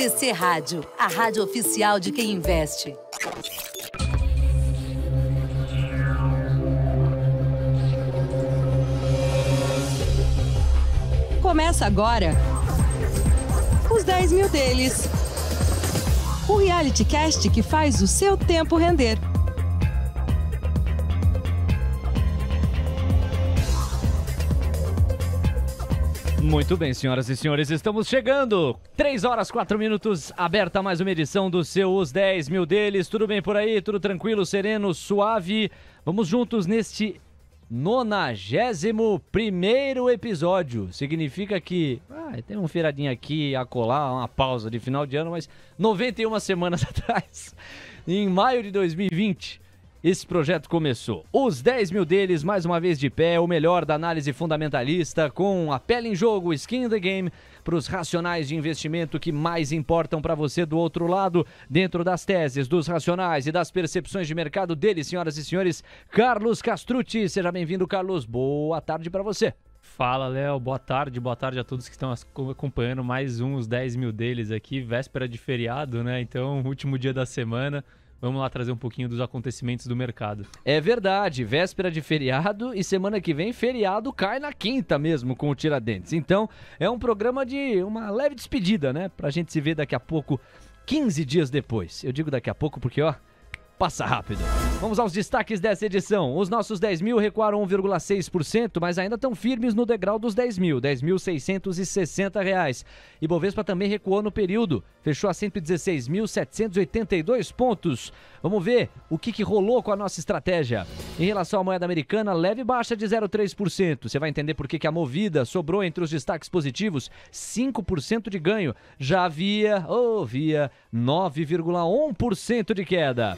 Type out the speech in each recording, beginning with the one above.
CTC Rádio, a rádio oficial de quem investe. Começa agora os 10 mil deles. O reality cast que faz o seu tempo render. Muito bem, senhoras e senhores, estamos chegando. 3 horas, 4 minutos, aberta mais uma edição do seu Os 10 Mil Deles. Tudo bem por aí? Tudo tranquilo, sereno, suave? Vamos juntos neste 91º episódio. Significa que tem um feiradinho aqui, acolá, uma pausa de final de ano, mas 91 semanas atrás, em maio de 2020, esse projeto começou. Os 10 mil deles, mais uma vez de pé, o melhor da análise fundamentalista, com a pele em jogo, skin in the game, para os racionais de investimento que mais importam para você do outro lado, dentro das teses, dos racionais e das percepções de mercado dele, senhoras e senhores, Carlos Castrucci. Seja bem-vindo, Carlos. Boa tarde para você. Fala, Léo. Boa tarde a todos que estão acompanhando mais os 10 mil deles aqui, véspera de feriado, né? Então, último dia da semana. Vamos lá trazer um pouquinho dos acontecimentos do mercado. É verdade, véspera de feriado e semana que vem feriado cai na quinta mesmo com o Tiradentes. Então é um programa de uma leve despedida, né? Pra gente se ver daqui a pouco, 15 dias depois. Eu digo daqui a pouco porque, passa rápido. Vamos aos destaques dessa edição. Os nossos 10 mil recuaram 1,6%, mas ainda estão firmes no degrau dos 10 mil, R$10.660. Ibovespa também recuou no período, fechou a 116.782 pontos. Vamos ver o que rolou com a nossa estratégia. Em relação à moeda americana, leve baixa de 0,3%. Você vai entender por que a Movida sobrou entre os destaques positivos, 5% de ganho. Já havia 9,1% de queda.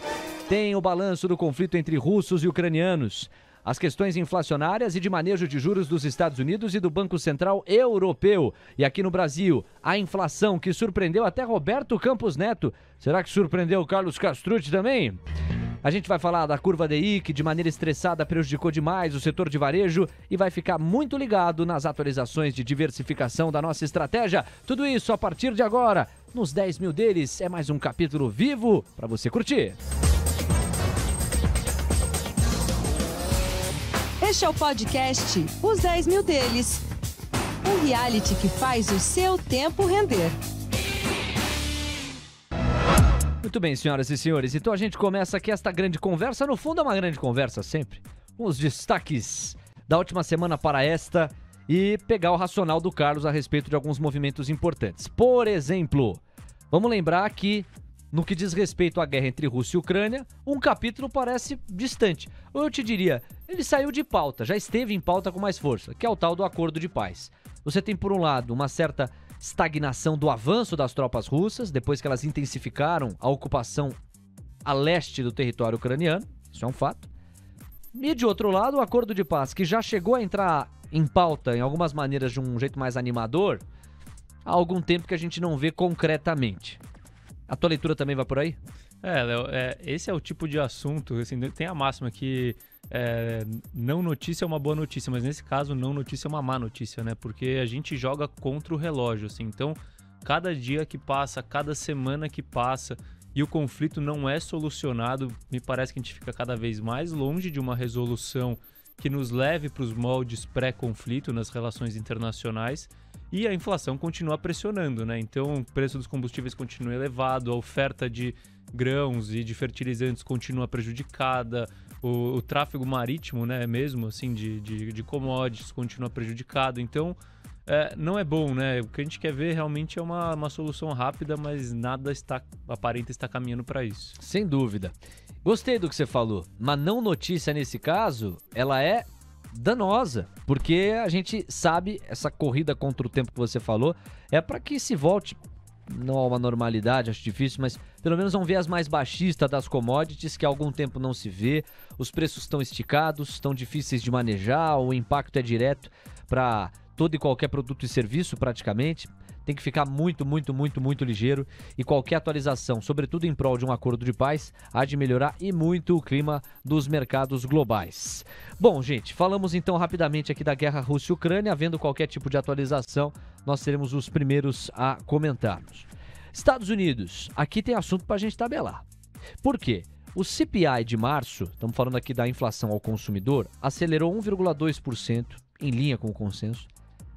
Tem o balanço do conflito entre russos e ucranianos, as questões inflacionárias e de manejo de juros dos Estados Unidos e do Banco Central Europeu. E aqui no Brasil, a inflação que surpreendeu até Roberto Campos Neto. Será que surpreendeu o Carlos Castrucci também? A gente vai falar da curva DI, que de maneira estressada prejudicou demais o setor de varejo e vai ficar muito ligado nas atualizações de diversificação da nossa estratégia. Tudo isso a partir de agora, nos 10 mil deles, é mais um capítulo vivo para você curtir. Este é o podcast Os 10 mil deles. Um reality que faz o seu tempo render. Muito bem, senhoras e senhores. Então a gente começa aqui esta grande conversa. No fundo é uma grande conversa sempre. Com os destaques da última semana para esta e pegar o racional do Carlos a respeito de alguns movimentos importantes. Por exemplo, vamos lembrar que no que diz respeito à guerra entre Rússia e Ucrânia, um capítulo parece distante. Ou eu te diria, ele saiu de pauta, já esteve em pauta com mais força, que é o tal do acordo de paz. Você tem, por um lado, uma certa estagnação do avanço das tropas russas, depois que elas intensificaram a ocupação a leste do território ucraniano, isso é um fato. E, de outro lado, o acordo de paz, que já chegou a entrar em pauta, em algumas maneiras, de um jeito mais animador, há algum tempo que a gente não vê concretamente. A tua leitura também vai por aí? Léo, esse é o tipo de assunto, assim, tem a máxima que não notícia é uma boa notícia, mas nesse caso não notícia é uma má notícia, né? Porque a gente joga contra o relógio, assim, então cada dia que passa, cada semana que passa e o conflito não é solucionado, me parece que a gente fica cada vez mais longe de uma resolução que nos leve para os moldes pré-conflito nas relações internacionais. E a inflação continua pressionando, né? Então o preço dos combustíveis continua elevado, a oferta de grãos e de fertilizantes continua prejudicada, o tráfego marítimo, né, mesmo assim, de commodities continua prejudicado. Então não é bom, né? O que a gente quer ver realmente é uma solução rápida, mas nada aparenta estar caminhando para isso. Sem dúvida. Gostei do que você falou, mas não notícia nesse caso, ela é danosa, porque a gente sabe, essa corrida contra o tempo que você falou, é para que se volte, não a uma normalidade, acho difícil, mas pelo menos um viés mais baixista das commodities, que há algum tempo não se vê, os preços estão esticados, estão difíceis de manejar, o impacto é direto para todo e qualquer produto e serviço praticamente. Tem que ficar muito ligeiro e qualquer atualização, sobretudo em prol de um acordo de paz, há de melhorar e muito o clima dos mercados globais. Bom, gente, falamos então rapidamente aqui da guerra Rússia-Ucrânia. Havendo qualquer tipo de atualização, nós seremos os primeiros a comentarmos. Estados Unidos, aqui tem assunto pra gente tabelar. Por quê? O CPI de março, estamos falando aqui da inflação ao consumidor, acelerou 1,2% em linha com o consenso,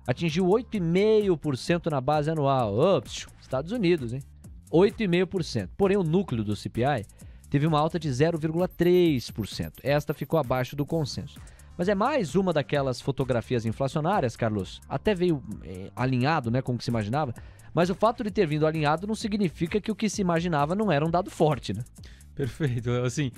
atingiu 8,5% na base anual. Ops, Estados Unidos, hein? 8,5%. Porém, o núcleo do CPI teve uma alta de 0,3%. Esta ficou abaixo do consenso. Mas é mais uma daquelas fotografias inflacionárias, Carlos. Até veio alinhado, né, com o que se imaginava. Mas o fato de ter vindo alinhado não significa que o que se imaginava não era um dado forte, né? Perfeito. Assim,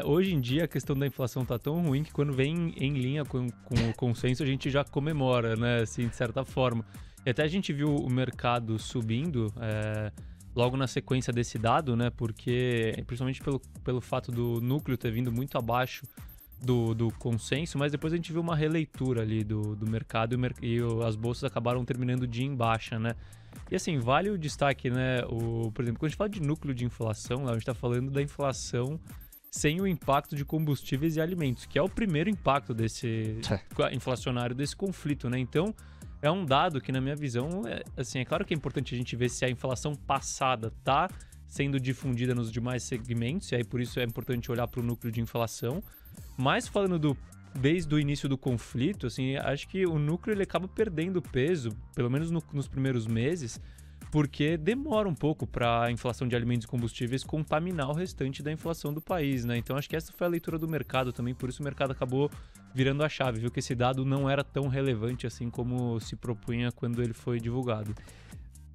hoje em dia a questão da inflação tá tão ruim que quando vem em linha com o consenso a gente já comemora, né? Assim, de certa forma. E até a gente viu o mercado subindo logo na sequência desse dado, né? Porque, principalmente pelo fato do núcleo ter vindo muito abaixo do consenso, mas depois a gente viu uma releitura ali do mercado e as bolsas acabaram terminando o dia em baixa, né? E assim, vale o destaque, né? Por exemplo, quando a gente fala de núcleo de inflação, a gente está falando da inflação sem o impacto de combustíveis e alimentos, que é o primeiro impacto desse inflacionário desse conflito, né? Então, é um dado que, na minha visão, assim, é claro que é importante a gente ver se a inflação passada está sendo difundida nos demais segmentos, e aí por isso é importante olhar para o núcleo de inflação. Mas falando desde o início do conflito, assim, acho que o núcleo ele acaba perdendo peso, pelo menos nos primeiros meses, porque demora um pouco para a inflação de alimentos e combustíveis contaminar o restante da inflação do país, né? Então acho que essa foi a leitura do mercado também, por isso o mercado acabou virando a chave, viu que esse dado não era tão relevante assim como se propunha quando ele foi divulgado.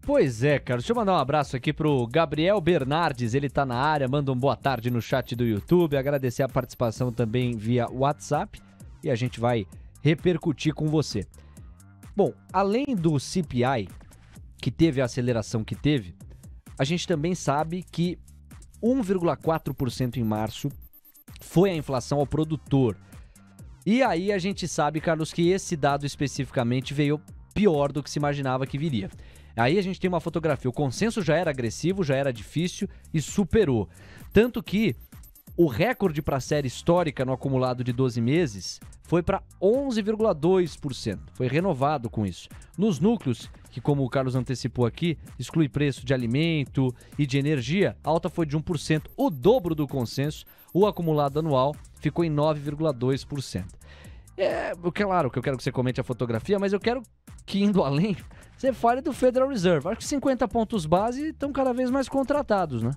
Pois é, cara. Deixa eu mandar um abraço aqui pro Gabriel Bernardes, ele tá na área, manda um boa tarde no chat do YouTube, agradecer a participação também via WhatsApp e a gente vai repercutir com você. Bom, além do CPI, que teve a aceleração que teve, a gente também sabe que 1,4% em março foi a inflação ao produtor. E aí a gente sabe, Carlos, que esse dado especificamente veio pior do que se imaginava que viria. Aí a gente tem uma fotografia, o consenso já era agressivo, já era difícil e superou. Tanto que o recorde para a série histórica no acumulado de 12 meses foi para 11,2%. Foi renovado com isso. Nos núcleos, que como o Carlos antecipou aqui, exclui preço de alimento e de energia, a alta foi de 1%, o dobro do consenso. O acumulado anual ficou em 9,2%. Claro que eu quero que você comente a fotografia, mas eu quero que, indo além, você fale do Federal Reserve. Acho que 50 pontos base estão cada vez mais contratados, né?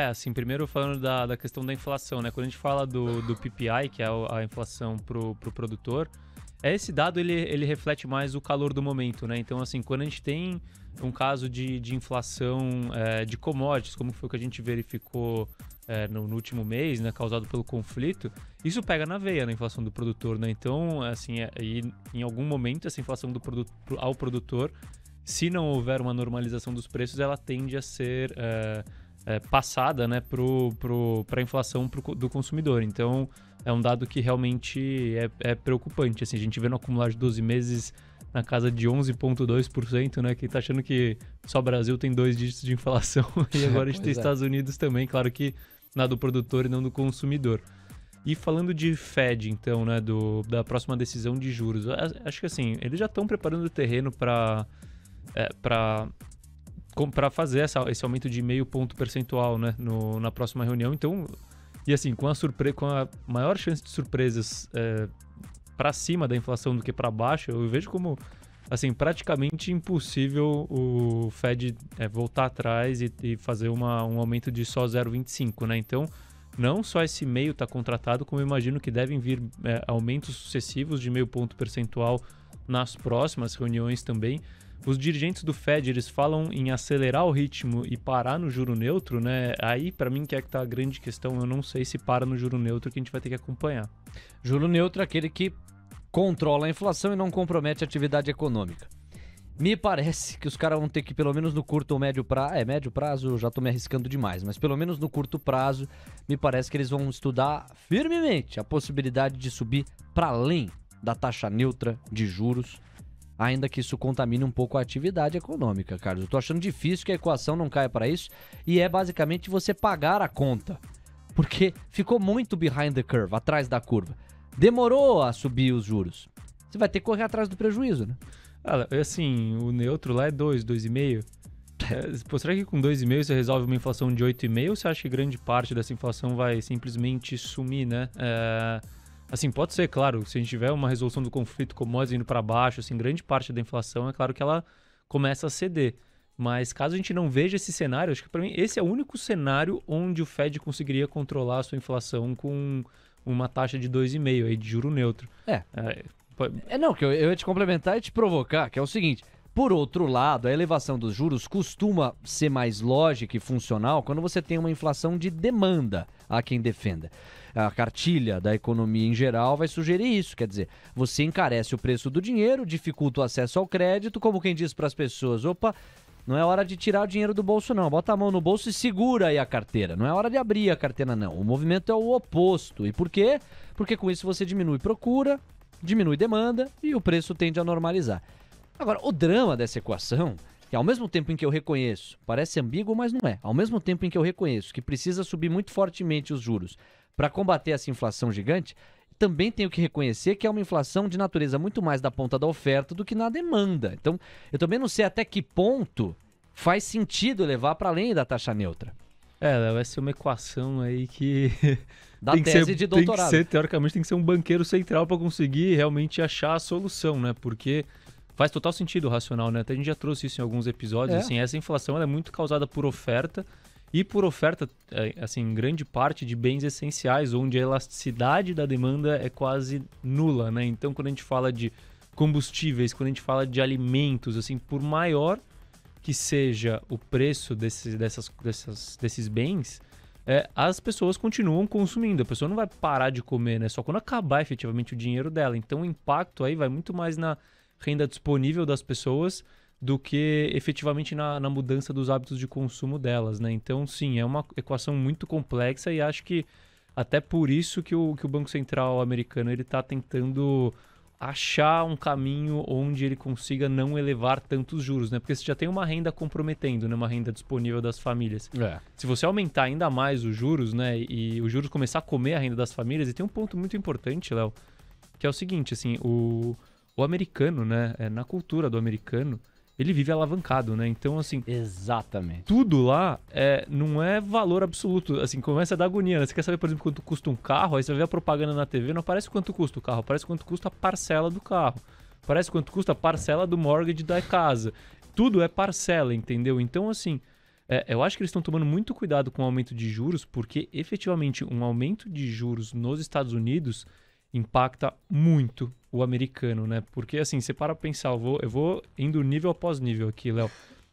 Assim, primeiro falando da questão da inflação, né? Quando a gente fala do PPI, que é a inflação pro produtor, esse dado ele reflete mais o calor do momento, né? Então, assim, quando a gente tem um caso de inflação de commodities, como foi o que a gente verificou no último mês, né, causado pelo conflito, isso pega na veia na inflação do produtor, né? Então, assim, em algum momento essa inflação do produto ao produtor, se não houver uma normalização dos preços, ela tende a ser passada, né, para a inflação do consumidor. Então, é um dado que realmente é preocupante. Assim, a gente vê no acumular de 12 meses na casa de 11,2%, né? Quem tá achando que só o Brasil tem 2 dígitos de inflação e agora a gente tem Estados Unidos também, claro que na do produtor e não do consumidor. E falando de Fed, então, né, da próxima decisão de juros, acho que assim, eles já estão preparando o terreno para fazer esse aumento de 0,5 ponto percentual, né, na próxima reunião. Então, e assim, com a maior chance de surpresas para cima da inflação do que para baixo, eu vejo como assim, praticamente impossível o Fed voltar atrás e fazer um aumento de só 0,25, né? Então, não só esse meio está contratado, como eu imagino que devem vir aumentos sucessivos de 0,5 ponto percentual nas próximas reuniões também. Os dirigentes do Fed, eles falam em acelerar o ritmo e parar no juro neutro, né? Aí, para mim, que é que tá a grande questão, eu não sei se para no juro neutro, que a gente vai ter que acompanhar. Juro neutro é aquele que controla a inflação e não compromete a atividade econômica. Me parece que os caras vão ter que, pelo menos no curto ou médio prazo, médio prazo já tô me arriscando demais, mas pelo menos no curto prazo, me parece que eles vão estudar firmemente a possibilidade de subir para além da taxa neutra de juros, ainda que isso contamine um pouco a atividade econômica, Carlos. Eu tô achando difícil que a equação não caia para isso e é basicamente você pagar a conta, porque ficou muito behind the curve, atrás da curva. Demorou a subir os juros. Você vai ter que correr atrás do prejuízo, né? Assim, o neutro lá é 2,5. Será que com 2,5 você resolve uma inflação de 8,5 ou você acha que grande parte dessa inflação vai simplesmente sumir, né? Assim, pode ser, claro, se a gente tiver uma resolução do conflito, commodities indo para baixo, assim, grande parte da inflação, é claro que ela começa a ceder. Mas caso a gente não veja esse cenário, acho que para mim esse é o único cenário onde o Fed conseguiria controlar a sua inflação com uma taxa de 2,5 aí, de juro neutro. Não, que eu ia te complementar e te provocar, que é o seguinte. Por outro lado, a elevação dos juros costuma ser mais lógica e funcional quando você tem uma inflação de demanda, a quem defenda. A cartilha da economia em geral vai sugerir isso, quer dizer, você encarece o preço do dinheiro, dificulta o acesso ao crédito, como quem diz para as pessoas, opa, não é hora de tirar o dinheiro do bolso não, bota a mão no bolso e segura aí a carteira, não é hora de abrir a carteira não, o movimento é o oposto. E por quê? Porque com isso você diminui procura, diminui demanda e o preço tende a normalizar. Agora, o drama dessa equação, que ao mesmo tempo em que eu reconheço, parece ambíguo, mas não é, ao mesmo tempo em que eu reconheço que precisa subir muito fortemente os juros para combater essa inflação gigante, também tenho que reconhecer que é uma inflação de natureza muito mais da ponta da oferta do que na demanda. Então, eu também não sei até que ponto faz sentido levar para além da taxa neutra. Vai ser uma equação aí que... Da tese de doutorado. Teoricamente tem que ser um banqueiro central para conseguir realmente achar a solução, né? Porque faz total sentido o racional, né? Até a gente já trouxe isso em alguns episódios. Assim, essa inflação ela é muito causada por oferta. E por oferta, assim, grande parte de bens essenciais, onde a elasticidade da demanda é quase nula, né? Então, quando a gente fala de combustíveis, quando a gente fala de alimentos, assim, por maior que seja o preço desses bens, as pessoas continuam consumindo. A pessoa não vai parar de comer, né? Só quando acabar efetivamente o dinheiro dela. Então, o impacto aí vai muito mais na renda disponível das pessoas do que efetivamente na mudança dos hábitos de consumo delas, né? Então, sim, é uma equação muito complexa e acho que até por isso que o Banco Central americano ele está tentando achar um caminho onde ele consiga não elevar tantos juros, né? Porque você já tem uma renda comprometendo, né? Uma renda disponível das famílias. Se você aumentar ainda mais os juros, né? E os juros começar a comer a renda das famílias, e tem um ponto muito importante, Léo, que é o seguinte, assim, o americano, né? Na cultura do americano, ele vive alavancado, né? Então, assim... Exatamente. Tudo lá não é valor absoluto. Assim, começa a dar agonia, né? Você quer saber, por exemplo, quanto custa um carro, aí você vê a propaganda na TV, não aparece quanto custa o carro, aparece quanto custa a parcela do carro. Aparece quanto custa a parcela do mortgage da casa. Tudo é parcela, entendeu? Então, assim, eu acho que eles estão tomando muito cuidado com o aumento de juros, porque, efetivamente, um aumento de juros nos Estados Unidos impacta muito o americano, né? Porque, assim, você para pensar, eu vou indo nível após nível aqui, Léo.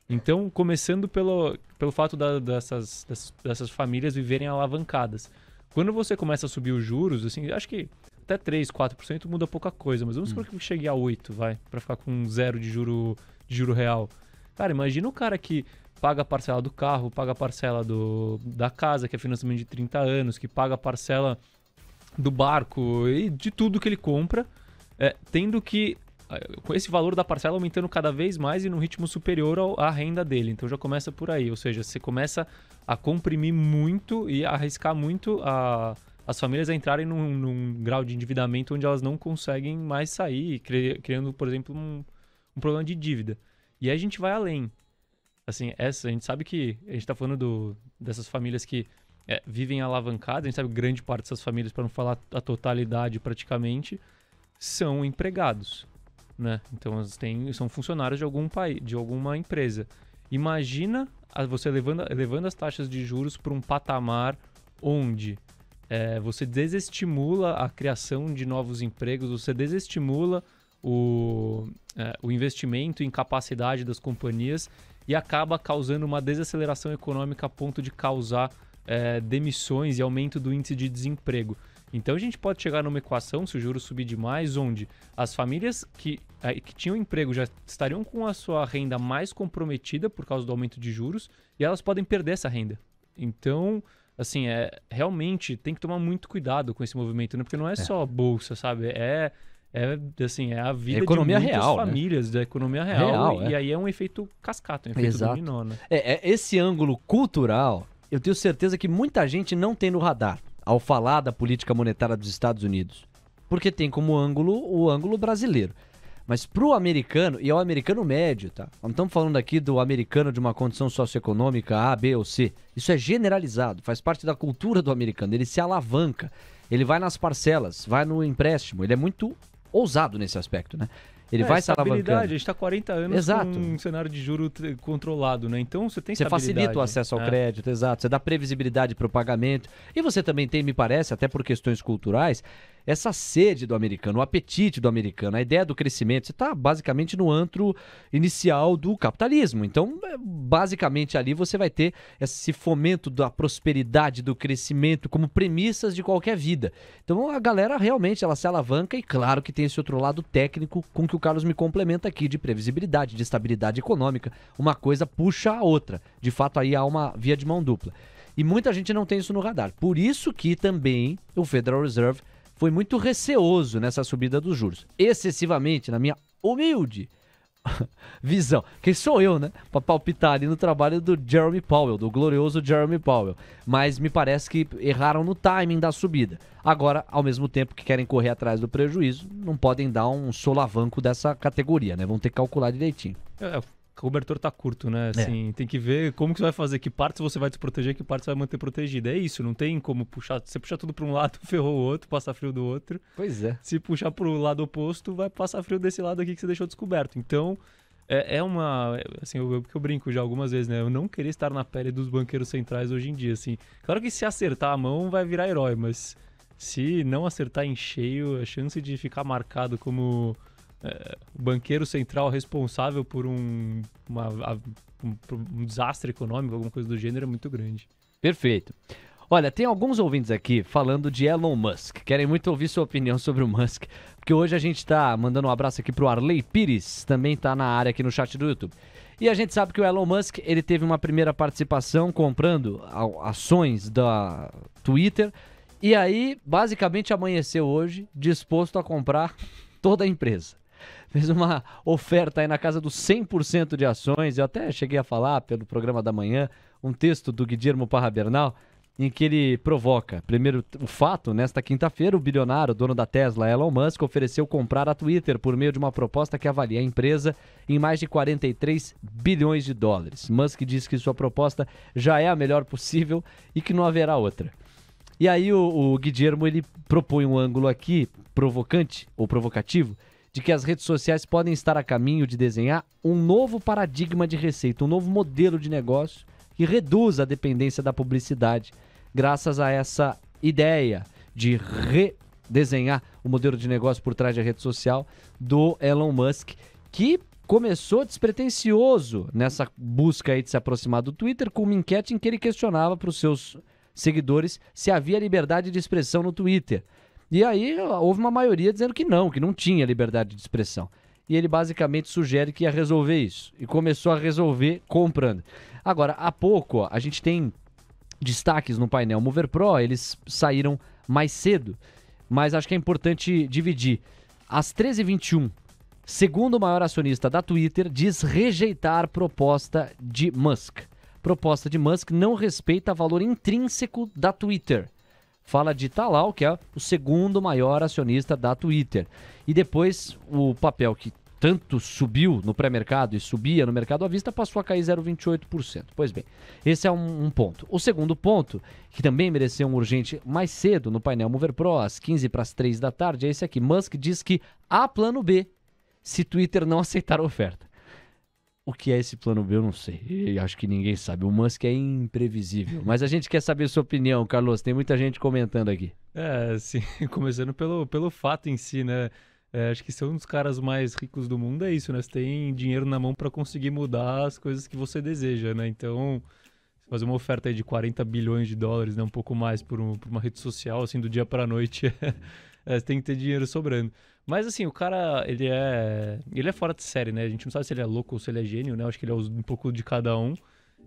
Então, começando pelo fato dessas famílias viverem alavancadas. Quando você começa a subir os juros, assim, acho que até 3%, 4% muda pouca coisa, mas vamos supor que chegue a 8%, para ficar com 0 de juro real. Cara, imagina o cara que paga a parcela do carro, paga a parcela da casa, que é financiamento de 30 anos, que paga a parcela do barco e de tudo que ele compra, tendo que, com esse valor da parcela aumentando cada vez mais e num ritmo superior à renda dele. Então já começa por aí, ou seja, você começa a comprimir muito e a arriscar muito as famílias a entrarem num grau de endividamento onde elas não conseguem mais sair, criando, por exemplo, um problema de dívida. E aí a gente vai além. Assim, a gente sabe que a gente está falando dessas famílias que vivem alavancadas, a gente sabe que grande parte dessas famílias, para não falar a totalidade praticamente, são empregados, né? Então são funcionários de algum país, de alguma empresa. Imagina você levando as taxas de juros para um patamar onde você desestimula a criação de novos empregos, você desestimula o investimento em capacidade das companhias e acaba causando uma desaceleração econômica a ponto de causar demissões e aumento do índice de desemprego. Então a gente pode chegar numa equação, se o juros subir demais, onde as famílias que tinham emprego já estariam com a sua renda mais comprometida por causa do aumento de juros e elas podem perder essa renda. Então, assim, realmente tem que tomar muito cuidado com esse movimento, né? Porque não é só bolsa, sabe? Assim, a vida economia de muitas real, famílias, da economia real. E aí é um efeito cascata, um efeito dominó, né? Esse ângulo cultural, eu tenho certeza que muita gente não tem no radar ao falar da política monetária dos Estados Unidos. Porque tem como ângulo o ângulo brasileiro. Mas pro americano, e é o americano médio, tá? Não estamos falando aqui do americano de uma condição socioeconômica A, B ou C. Isso é generalizado, faz parte da cultura do americano. Ele se alavanca, ele vai nas parcelas, vai no empréstimo. Ele é muito ousado nesse aspecto, né? Ele vai se alavancando. A gente está 40 anos exato. com um cenário de juro controlado, né? Então você tem Você facilita o acesso ao crédito, exato. Você dá previsibilidade para o pagamento. E você também tem, me parece, até por questões culturais, essa sede do americano, o apetite do americano, a ideia do crescimento. Você está basicamente no antro inicial do capitalismo. Então, basicamente ali você vai ter esse fomento da prosperidade, do crescimento como premissas de qualquer vida. Então a galera realmente ela se alavanca e claro que tem esse outro lado técnico com que o Carlos me complementa aqui de previsibilidade, de estabilidade econômica. Uma coisa puxa a outra. De fato aí há uma via de mão dupla. E muita gente não tem isso no radar. Por isso que também o Federal Reserve foi muito receoso nessa subida dos juros. Excessivamente, na minha humilde visão. Quem sou eu, né? Pra palpitar ali no trabalho do Jeremy Powell, do glorioso Jeremy Powell. Mas me parece que erraram no timing da subida. Agora, ao mesmo tempo que querem correr atrás do prejuízo, não podem dar um solavanco dessa categoria, né? Vão ter que calcular direitinho. O cobertor tá curto, né? Assim, tem que ver como que você vai fazer, que partes você vai desproteger, que partes você vai manter protegida. É isso, não tem como puxar. Se você puxar tudo para um lado, ferrou o outro, passa frio do outro. Pois é. Se puxar pro lado oposto, vai passar frio desse lado aqui que você deixou descoberto. Então, assim, eu brinco já algumas vezes, né? Eu não queria estar na pele dos banqueiros centrais hoje em dia, assim. Claro que se acertar a mão, vai virar herói, mas se não acertar em cheio, a chance de ficar marcado como o banqueiro central responsável por um desastre econômico, alguma coisa do gênero, é muito grande. Perfeito. Olha, tem alguns ouvintes aqui falando de Elon Musk. Querem muito ouvir sua opinião sobre o Musk. Porque hoje a gente tá mandando um abraço aqui pro Arley Pires, também tá na área aqui no chat do YouTube. E a gente sabe que o Elon Musk, ele teve uma primeira participação comprando ações da Twitter. E aí, basicamente, amanheceu hoje disposto a comprar toda a empresa. Fez uma oferta aí na casa dos 100% de ações. Eu até cheguei a falar pelo programa da manhã um texto do Guilherme Parra Bernal em que ele provoca. Primeiro, o fato, nesta quinta-feira, o bilionário, dono da Tesla, Elon Musk, ofereceu comprar a Twitter por meio de uma proposta que avalia a empresa em mais de 43 bilhões de dólares. Musk diz que sua proposta já é a melhor possível e que não haverá outra. E aí o Guilherme, ele propõe um ângulo aqui provocante ou provocativo de que as redes sociais podem estar a caminho de desenhar um novo paradigma de receita, um novo modelo de negócio que reduz a dependência da publicidade, graças a essa ideia de redesenhar o modelo de negócio por trás da rede social do Elon Musk, que começou despretensioso nessa busca aí de se aproximar do Twitter, com uma enquete em que ele questionava para os seus seguidores se havia liberdade de expressão no Twitter. E aí houve uma maioria dizendo que não tinha liberdade de expressão. E ele basicamente sugere que ia resolver isso. E começou a resolver comprando. Agora, há pouco, a gente tem destaques no painel Mover Pro, eles saíram mais cedo, mas acho que é importante dividir. Às 13h21, segundo maior acionista da Twitter, diz rejeitar proposta de Musk. Proposta de Musk não respeita valor intrínseco da Twitter. Fala de Talal, que é o segundo maior acionista da Twitter. E depois o papel que tanto subiu no pré-mercado e subia no mercado à vista passou a cair 0,28%. Pois bem, esse é um ponto. O segundo ponto, que também mereceu um urgente mais cedo no painel Mover Pro, às 15h03 da tarde, é esse aqui. Musk diz que há plano B se Twitter não aceitar a oferta. O que é esse plano B, eu não sei. Eu acho que ninguém sabe. O Musk é imprevisível. Mas a gente quer saber a sua opinião, Carlos. Tem muita gente comentando aqui. Sim. Começando pelo fato em si, né? Acho que ser um dos caras mais ricos do mundo é isso, né? Você tem dinheiro na mão para conseguir mudar as coisas que você deseja, né? Então, fazer uma oferta aí de 40 bilhões de dólares, né? Um pouco mais por uma rede social, assim, do dia para a noite, você tem que ter dinheiro sobrando. Mas assim, o cara, ele é fora de série, né? A gente não sabe se ele é louco ou se ele é gênio, né? Acho que ele é um pouco de cada um.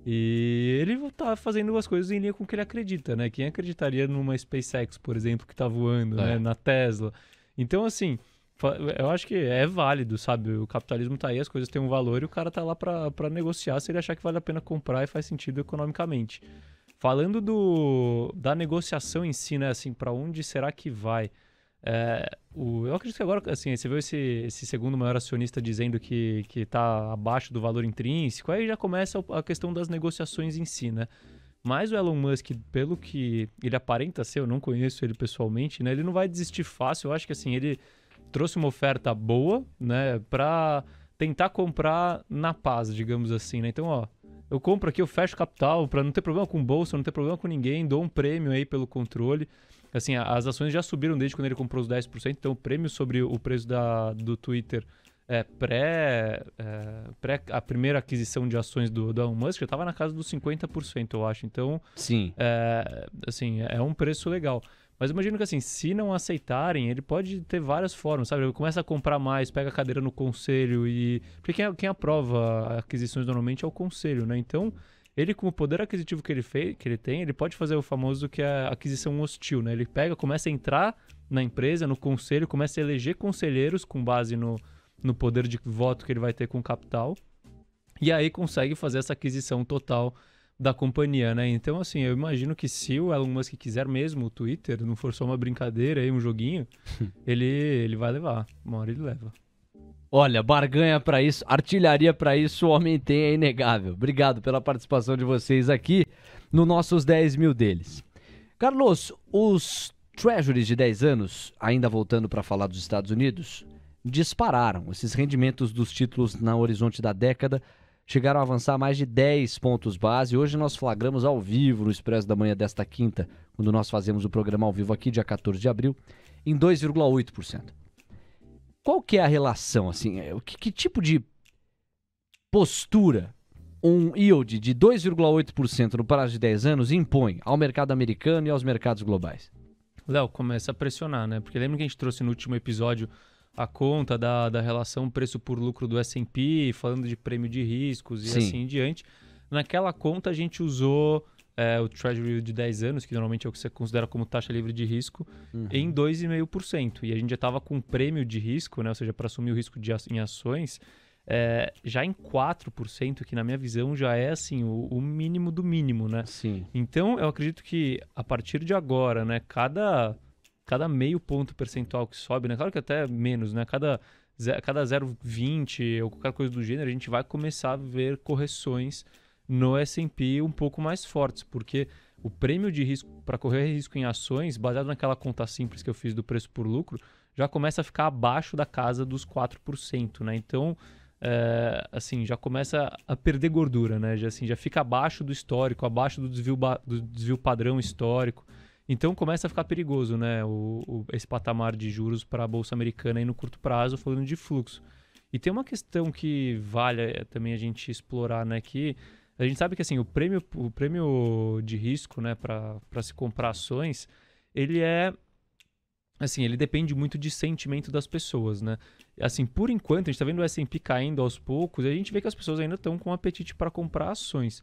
E ele tá fazendo as coisas em linha com o que ele acredita, né? Quem acreditaria numa SpaceX, por exemplo, que tá voando, né? Na Tesla. Então, assim, eu acho que é válido, sabe? O capitalismo tá aí, as coisas têm um valor e o cara tá lá pra negociar se ele achar que vale a pena comprar e faz sentido economicamente. Falando da negociação em si, né? Assim, pra onde será que vai? Eu acredito que agora, assim, você viu esse segundo maior acionista dizendo que tá abaixo do valor intrínseco, aí já começa a questão das negociações em si, né? Mas o Elon Musk, pelo que ele aparenta ser, eu não conheço ele pessoalmente, né? Ele não vai desistir fácil. Eu acho que, assim, ele trouxe uma oferta boa, né? Pra tentar comprar na paz, digamos assim, né? Então, ó, eu compro aqui, eu fecho capital pra não ter problema com bolsa, não ter problema com ninguém, dou um prêmio aí pelo controle. Assim, as ações já subiram desde quando ele comprou os 10%, então o prêmio sobre o preço do Twitter pré a primeira aquisição de ações do Elon Musk já estava na casa dos 50%, eu acho. Então, Sim. assim, é um preço legal. Mas eu imagino que, assim, se não aceitarem, ele pode ter várias formas, sabe? Ele começa a comprar mais, pega a cadeira no conselho e... Porque quem aprova aquisições normalmente é o conselho, né? Então, ele, com o poder aquisitivo que ele tem, ele pode fazer o famoso que é a aquisição hostil, né? Ele começa a entrar na empresa, no conselho, começa a eleger conselheiros com base no poder de voto que ele vai ter com o capital, e aí consegue fazer essa aquisição total da companhia, né? Então, assim, eu imagino que se o Elon Musk quiser mesmo o Twitter, não for só uma brincadeira aí, um joguinho, ele vai levar. Uma hora ele leva. Olha, barganha pra isso, artilharia pra isso, o homem tem, é inegável. Obrigado pela participação de vocês aqui no nossos 10 mil deles. Carlos, os Treasuries de 10 anos, ainda voltando para falar dos Estados Unidos, dispararam. Esses rendimentos dos títulos no horizonte da década chegaram a avançar mais de 10 pontos base. Hoje nós flagramos ao vivo no Expresso da Manhã desta quinta, quando nós fazemos o programa ao vivo aqui, dia 14 de abril, em 2,8%. Qual que é a relação, assim, que tipo de postura um yield de 2,8% no prazo de 10 anos impõe ao mercado americano e aos mercados globais? Léo, começa a pressionar, né? Porque lembra que a gente trouxe no último episódio a conta da relação preço por lucro do S&P, falando de prêmio de riscos e assim em diante. Naquela conta a gente usou o Treasury de 10 anos, que normalmente é o que você considera como taxa livre de risco, em 2,5%. E a gente já estava com prêmio de risco, né? Ou seja, para assumir o risco em ações, já em 4%, que na minha visão já é assim, o mínimo do mínimo, né? Sim. Então, eu acredito que a partir de agora, né, cada meio ponto percentual que sobe, né? Claro que até menos, né? Cada 0,20 ou qualquer coisa do gênero, a gente vai começar a ver correções no S&P um pouco mais fortes, porque o prêmio de risco para correr risco em ações, baseado naquela conta simples que eu fiz do preço por lucro, já começa a ficar abaixo da casa dos 4%, né? Então, assim, já começa a perder gordura, né? Já fica abaixo do histórico, abaixo do desvio padrão histórico. Então começa a ficar perigoso, né, esse patamar de juros para a Bolsa Americana aí no curto prazo, falando de fluxo. E tem uma questão que vale também a gente explorar, né, que a gente sabe que assim, o prêmio de risco, né, para se comprar ações, ele depende muito de sentimento das pessoas, né? Assim, por enquanto, a gente está vendo o S&P caindo aos poucos, e a gente vê que as pessoas ainda estão com apetite para comprar ações.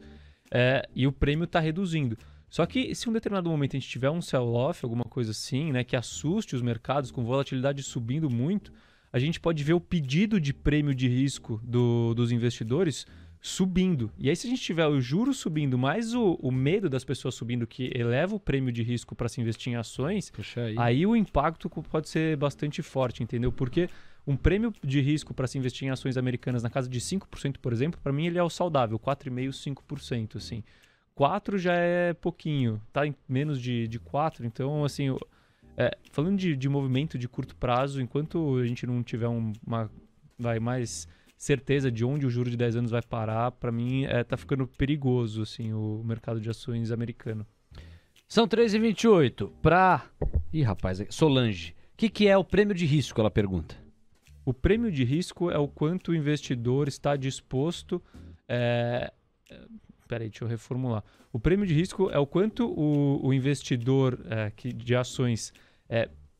E o prêmio está reduzindo. Só que se em um determinado momento a gente tiver um sell-off, alguma coisa assim, né, que assuste os mercados com volatilidade subindo muito, a gente pode ver o pedido de prêmio de risco dos investidores subindo. E aí se a gente tiver o juro subindo, mais o medo das pessoas subindo, que eleva o prêmio de risco para se investir em ações, aí o impacto pode ser bastante forte, entendeu? Porque um prêmio de risco para se investir em ações americanas na casa de 5%, por exemplo, para mim ele é o saudável, 4,5%, 5%, assim. 4 já é pouquinho, tá em menos de 4, então assim, falando de movimento de curto prazo, enquanto a gente não tiver mais certeza de onde o juro de 10 anos vai parar, para mim tá ficando perigoso assim, o mercado de ações americano. São 13h28 para... Ih, rapaz, Solange, o que é o prêmio de risco, ela pergunta. O prêmio de risco é o quanto o investidor está disposto... Peraí, deixa eu reformular. O prêmio de risco é o quanto o investidor de ações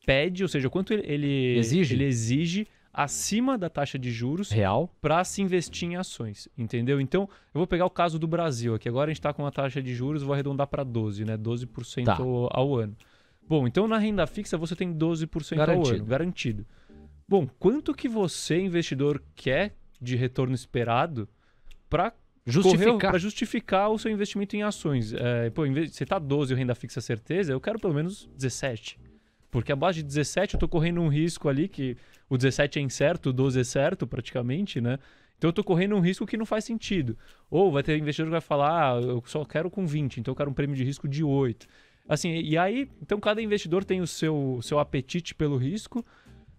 pede, ou seja, o quanto ele exige acima da taxa de juros real para se investir em ações, entendeu? Então, eu vou pegar o caso do Brasil aqui. Agora a gente está com uma taxa de juros, vou arredondar para 12%, né? 12% ao ano. Bom, então na renda fixa você tem 12% ao ano, garantido. Bom, quanto que você, investidor, quer de retorno esperado para justificar o seu investimento em ações? Você está 12% renda fixa certeza, eu quero pelo menos 17%. Porque abaixo de 17 eu tô correndo um risco ali que o 17 é incerto, o 12 é certo praticamente, né? Então eu tô correndo um risco que não faz sentido. Ou vai ter investidor que vai falar, eu só quero com 20, então eu quero um prêmio de risco de 8. Assim, e aí, então cada investidor tem o seu apetite pelo risco,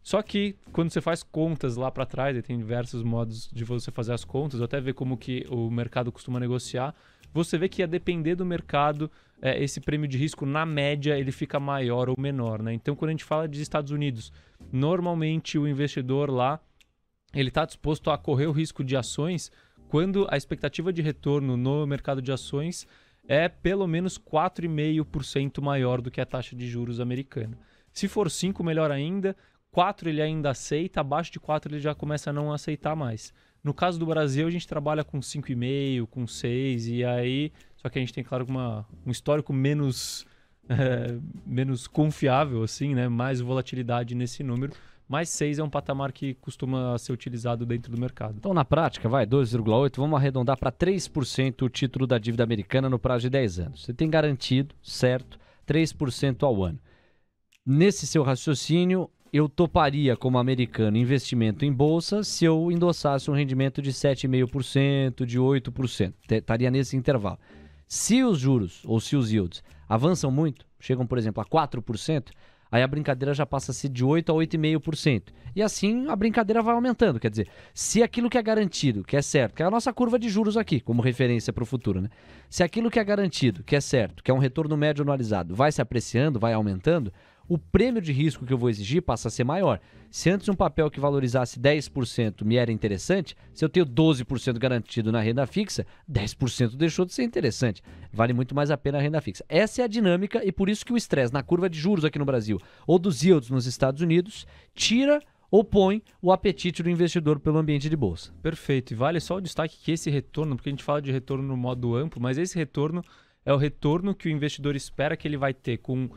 só que quando você faz contas lá para trás, e tem diversos modos de você fazer as contas, ou até ver como que o mercado costuma negociar, você vê que ia depender do mercado, esse prêmio de risco, na média, ele fica maior ou menor, né? Então, quando a gente fala de Estados Unidos, normalmente o investidor lá, ele está disposto a correr o risco de ações quando a expectativa de retorno no mercado de ações é pelo menos 4,5% maior do que a taxa de juros americana. Se for 5, melhor ainda. 4 ele ainda aceita, abaixo de 4 ele já começa a não aceitar mais. No caso do Brasil, a gente trabalha com 5,5, com 6, e aí... Só que a gente tem, claro, um histórico menos confiável, assim, né? Mais volatilidade nesse número. Mas 6 é um patamar que costuma ser utilizado dentro do mercado. Então, na prática, 2,8, vamos arredondar para 3% o título da dívida americana no prazo de 10 anos. Você tem garantido, certo, 3% ao ano. Nesse seu raciocínio, eu toparia como americano investimento em bolsa se eu endossasse um rendimento de 7,5%, de 8%. Estaria nesse intervalo. Se os juros ou se os yields avançam muito, chegam, por exemplo, a 4%, aí a brincadeira já passa a ser de 8% a 8,5%. E assim a brincadeira vai aumentando. Quer dizer, se aquilo que é garantido, que é certo, que é a nossa curva de juros aqui, como referência para o futuro, né? Se aquilo que é garantido, que é certo, que é um retorno médio anualizado, vai se apreciando, vai aumentando, o prêmio de risco que eu vou exigir passa a ser maior. Se antes um papel que valorizasse 10% me era interessante, se eu tenho 12% garantido na renda fixa, 10% deixou de ser interessante. Vale muito mais a pena a renda fixa. Essa é a dinâmica e por isso que o estresse na curva de juros aqui no Brasil ou dos yields nos Estados Unidos tira ou põe o apetite do investidor pelo ambiente de bolsa. Perfeito. E vale só o destaque que esse retorno, porque a gente fala de retorno no modo amplo, mas esse retorno é o retorno que o investidor espera que ele vai ter com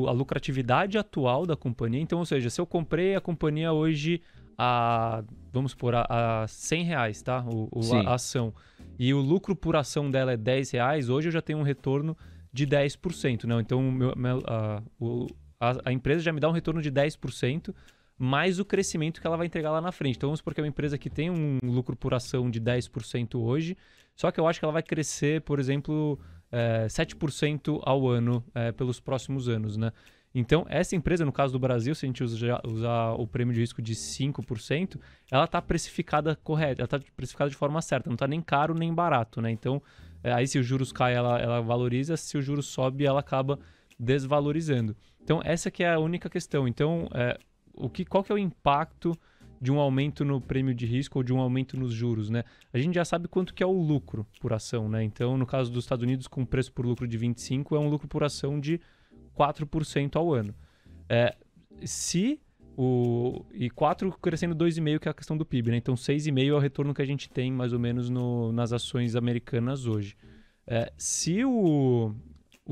a lucratividade atual da companhia. Então, ou seja, se eu comprei a companhia hoje vamos supor, a R$100, tá? A ação. E o lucro por ação dela é R$10, hoje eu já tenho um retorno de 10%. Né? Então, a empresa já me dá um retorno de 10%, mais o crescimento que ela vai entregar lá na frente. Então, vamos supor que é uma empresa que tem um lucro por ação de 10% hoje, só que eu acho que ela vai crescer, por exemplo, 7% ao ano pelos próximos anos, né? Então, essa empresa, no caso do Brasil, se a gente usar o prêmio de risco de 5%, ela está precificada correta, ela está precificada de forma certa, não está nem caro nem barato, né? Então, aí se os juros caem, ela valoriza, se o juros sobe, ela acaba desvalorizando. Então, essa que é a única questão. Então, qual que é o impacto de um aumento no prêmio de risco ou de um aumento nos juros, né? A gente já sabe quanto que é o lucro por ação, né? Então, no caso dos Estados Unidos, com preço por lucro de 25, é um lucro por ação de 4% ao ano. E 4 crescendo 2,5, que é a questão do PIB, né? Então, 6,5 é o retorno que a gente tem, mais ou menos, nas ações americanas hoje. Se o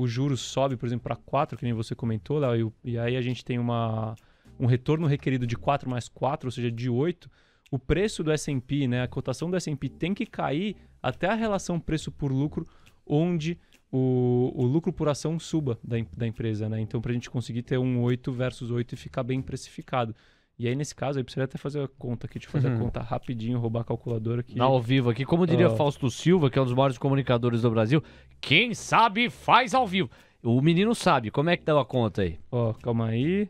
juros sobe, por exemplo, para 4, que nem você comentou, Léo, e aí a gente tem um retorno requerido de 4 mais 4, ou seja, de 8, o preço do S&P, né, a cotação do S&P tem que cair até a relação preço por lucro, onde o lucro por ação suba da empresa, né? Então, para a gente conseguir ter um 8 versus 8 e ficar bem precificado. E aí, nesse caso, eu precisaria até fazer a conta aqui, deixa eu fazer a conta rapidinho, roubar a calculadora aqui. Ao vivo aqui, como diria Fausto Silva, que é um dos maiores comunicadores do Brasil, quem sabe faz ao vivo. O menino sabe, como é que dá a conta aí? Calma aí.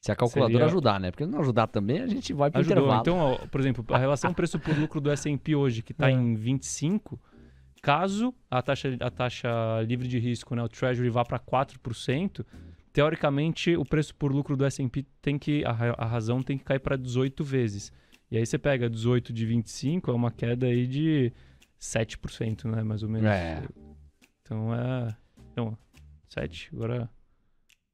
Se a calculadora ajudar, né? Porque se não ajudar também, a gente vai para o intervalo. Então, por exemplo, a relação preço por lucro do S&P hoje, que está em 25, caso a taxa livre de risco, né, o Treasury, vá para 4%, teoricamente o preço por lucro do S&P a razão tem que cair para 18 vezes. E aí você pega 18 de 25, é uma queda aí de 7%, né? Mais ou menos. Então, 7, agora...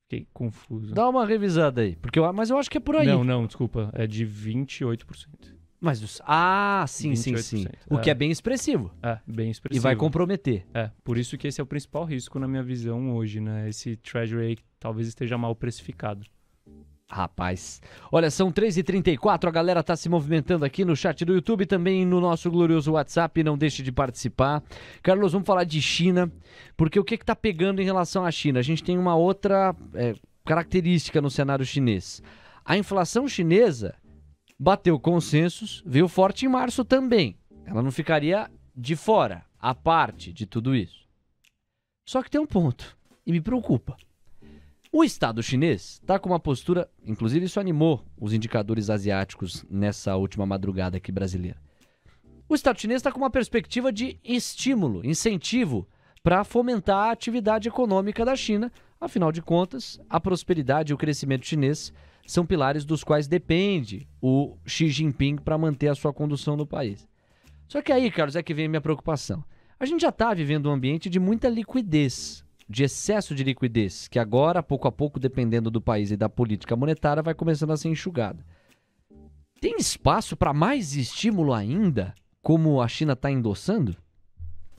Fiquei confuso. Dá uma revisada aí, mas eu acho que é por aí. Não, desculpa, é de 28%. Mas sim. 28%. O que é bem expressivo. Bem expressivo. E vai comprometer. Por isso que esse é o principal risco na minha visão hoje, né? Esse Treasury aí talvez esteja mal precificado. Rapaz, olha, são 3h34, a galera tá se movimentando aqui no chat do YouTube, também no nosso glorioso WhatsApp, não deixe de participar. Carlos, vamos falar de China, porque o que tá pegando em relação à China? A gente tem uma outra característica no cenário chinês. A inflação chinesa bateu consensos, veio forte em março também. Ela não ficaria de fora, à parte de tudo isso. Só que tem um ponto, e me preocupa. O Estado chinês está com uma postura, inclusive isso animou os indicadores asiáticos nessa última madrugada aqui brasileira. O Estado chinês está com uma perspectiva de estímulo, incentivo para fomentar a atividade econômica da China. Afinal de contas, a prosperidade e o crescimento chinês são pilares dos quais depende o Xi Jinping para manter a sua condução no país. Só que aí, Carlos, é que vem a minha preocupação. A gente já está vivendo um ambiente de muita liquidez, de excesso de liquidez, que agora, pouco a pouco, dependendo do país e da política monetária, vai começando a ser enxugada. Tem espaço para mais estímulo ainda, como a China está endossando?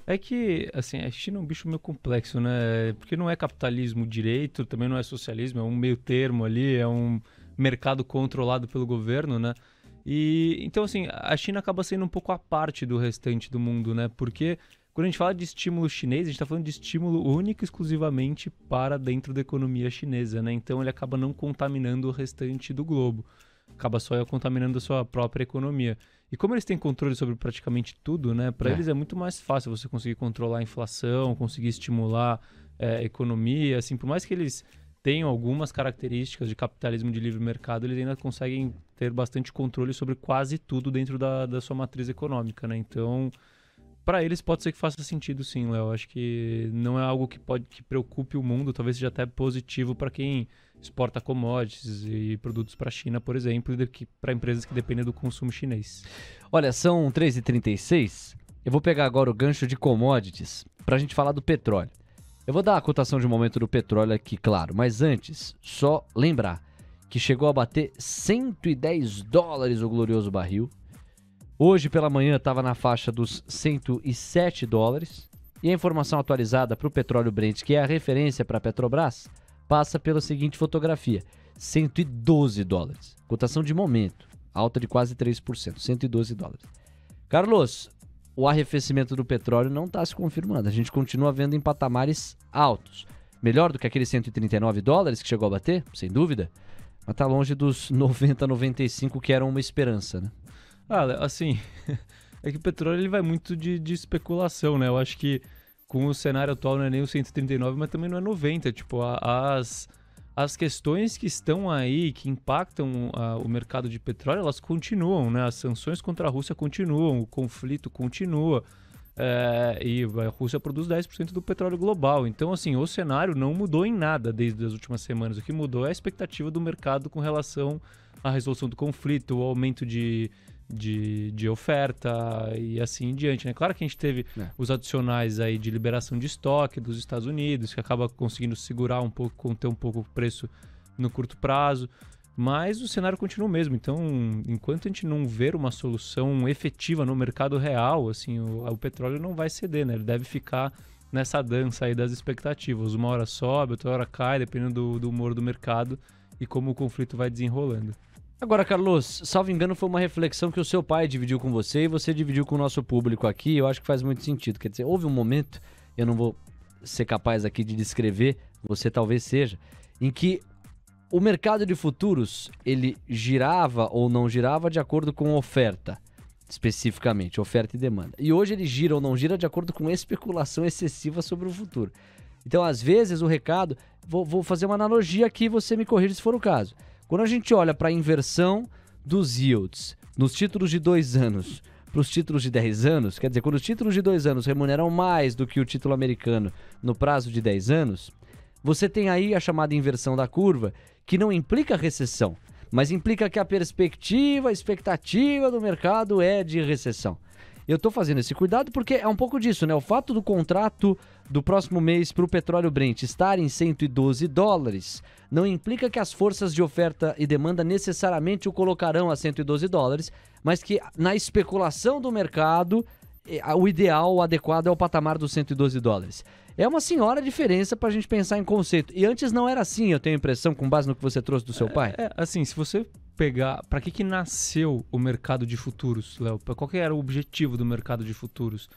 É que, assim, a China é um bicho meio complexo, né? Porque não é capitalismo direito, também não é socialismo, é um meio termo ali, é um mercado controlado pelo governo, né? E, então, assim, a China acaba sendo um pouco à parte do restante do mundo, né? Porque quando a gente fala de estímulo chinês, a gente está falando de estímulo único e exclusivamente para dentro da economia chinesa, né? Então ele acaba não contaminando o restante do globo. Acaba só contaminando a sua própria economia. E como eles têm controle sobre praticamente tudo, né? Para eles é muito mais fácil você conseguir controlar a inflação, conseguir estimular a economia. Assim, por mais que eles tenham algumas características de capitalismo de livre mercado, eles ainda conseguem ter bastante controle sobre quase tudo dentro da sua matriz econômica, né? Então, para eles pode ser que faça sentido sim, Léo. Acho que não é algo que preocupe o mundo, talvez seja até positivo para quem exporta commodities e produtos para a China, por exemplo, e para empresas que dependem do consumo chinês. Olha, são 3h36. Eu vou pegar agora o gancho de commodities para a gente falar do petróleo. Eu vou dar a cotação de momento do petróleo aqui, claro, mas antes, só lembrar que chegou a bater $110 o glorioso barril. Hoje pela manhã estava na faixa dos $107. E a informação atualizada para o petróleo Brent, que é a referência para a Petrobras, passa pela seguinte fotografia: $112. Cotação de momento, alta de quase 3%, $112. Carlos, o arrefecimento do petróleo não está se confirmando. A gente continua vendo em patamares altos. Melhor do que aqueles $139 que chegou a bater, sem dúvida, mas está longe dos 90, 95 que eram uma esperança, né? Assim, é que o petróleo ele vai muito de especulação, né? Eu acho que com o cenário atual não é nem o 139, mas também não é 90. Tipo, as questões que estão aí, que impactam o mercado de petróleo, elas continuam, né? As sanções contra a Rússia continuam, o conflito continua. E a Rússia produz 10% do petróleo global. Então, assim, o cenário não mudou em nada desde as últimas semanas. O que mudou é a expectativa do mercado com relação à resolução do conflito, o aumento de oferta e assim em diante, né? Claro que a gente teve os adicionais aí de liberação de estoque dos Estados Unidos, que acaba conseguindo segurar um pouco, conter um pouco o preço no curto prazo, mas o cenário continua o mesmo. Então, enquanto a gente não ver uma solução efetiva no mercado real, assim, o petróleo não vai ceder, né? Ele deve ficar nessa dança aí das expectativas. Uma hora sobe, outra hora cai, dependendo do humor do mercado e como o conflito vai desenrolando. Agora, Carlos, salvo engano, foi uma reflexão que o seu pai dividiu com você e você dividiu com o nosso público aqui. Eu acho que faz muito sentido. Quer dizer, houve um momento, eu não vou ser capaz aqui de descrever, você talvez seja, em que o mercado de futuros, ele girava ou não girava de acordo com oferta, especificamente, oferta e demanda. E hoje ele gira ou não gira de acordo com especulação excessiva sobre o futuro. Então, às vezes, o recado... Vou fazer uma analogia aqui, você me corrige se for o caso. Quando a gente olha para a inversão dos yields nos títulos de 2 anos para os títulos de 10 anos, quer dizer, quando os títulos de 2 anos remuneram mais do que o título americano no prazo de 10 anos, você tem aí a chamada inversão da curva, que não implica recessão, mas implica que a expectativa do mercado é de recessão. Eu estou fazendo esse cuidado porque é um pouco disso, né? O fato do contrato do próximo mês para o petróleo Brent estar em $112 não implica que as forças de oferta e demanda necessariamente o colocarão a $112, mas que na especulação do mercado, o ideal, o adequado é o patamar dos $112. É uma senhora diferença para a gente pensar em conceito. E antes não era assim, eu tenho a impressão, com base no que você trouxe do seu pai. Assim, se você pegar... Para que nasceu o mercado de futuros, Léo? Qual que era o objetivo do mercado de futuros?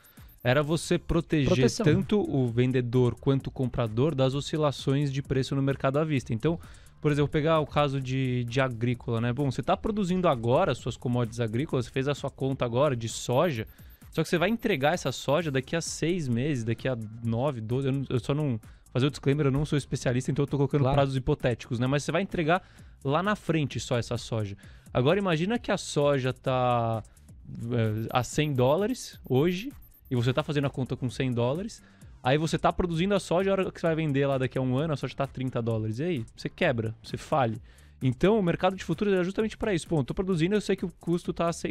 Era você proteger tanto o vendedor quanto o comprador das oscilações de preço no mercado à vista. Então, por exemplo, pegar o caso de agrícola, né? Bom, você está produzindo agora as suas commodities agrícolas, você fez a sua conta agora de soja, só que você vai entregar essa soja daqui a 6 meses, daqui a 9, 12... Eu só não... Fazer o disclaimer, eu não sou especialista, então eu tô colocando prazos hipotéticos, né? Mas você vai entregar lá na frente só essa soja. Agora imagina que a soja tá a $100 hoje, e você tá fazendo a conta com $100, aí você tá produzindo a soja, a hora que você vai vender lá daqui a um ano, a soja tá $30. E aí? Você quebra, você falha. Então o mercado de futuros é justamente para isso. Bom, eu tô produzindo, eu sei que o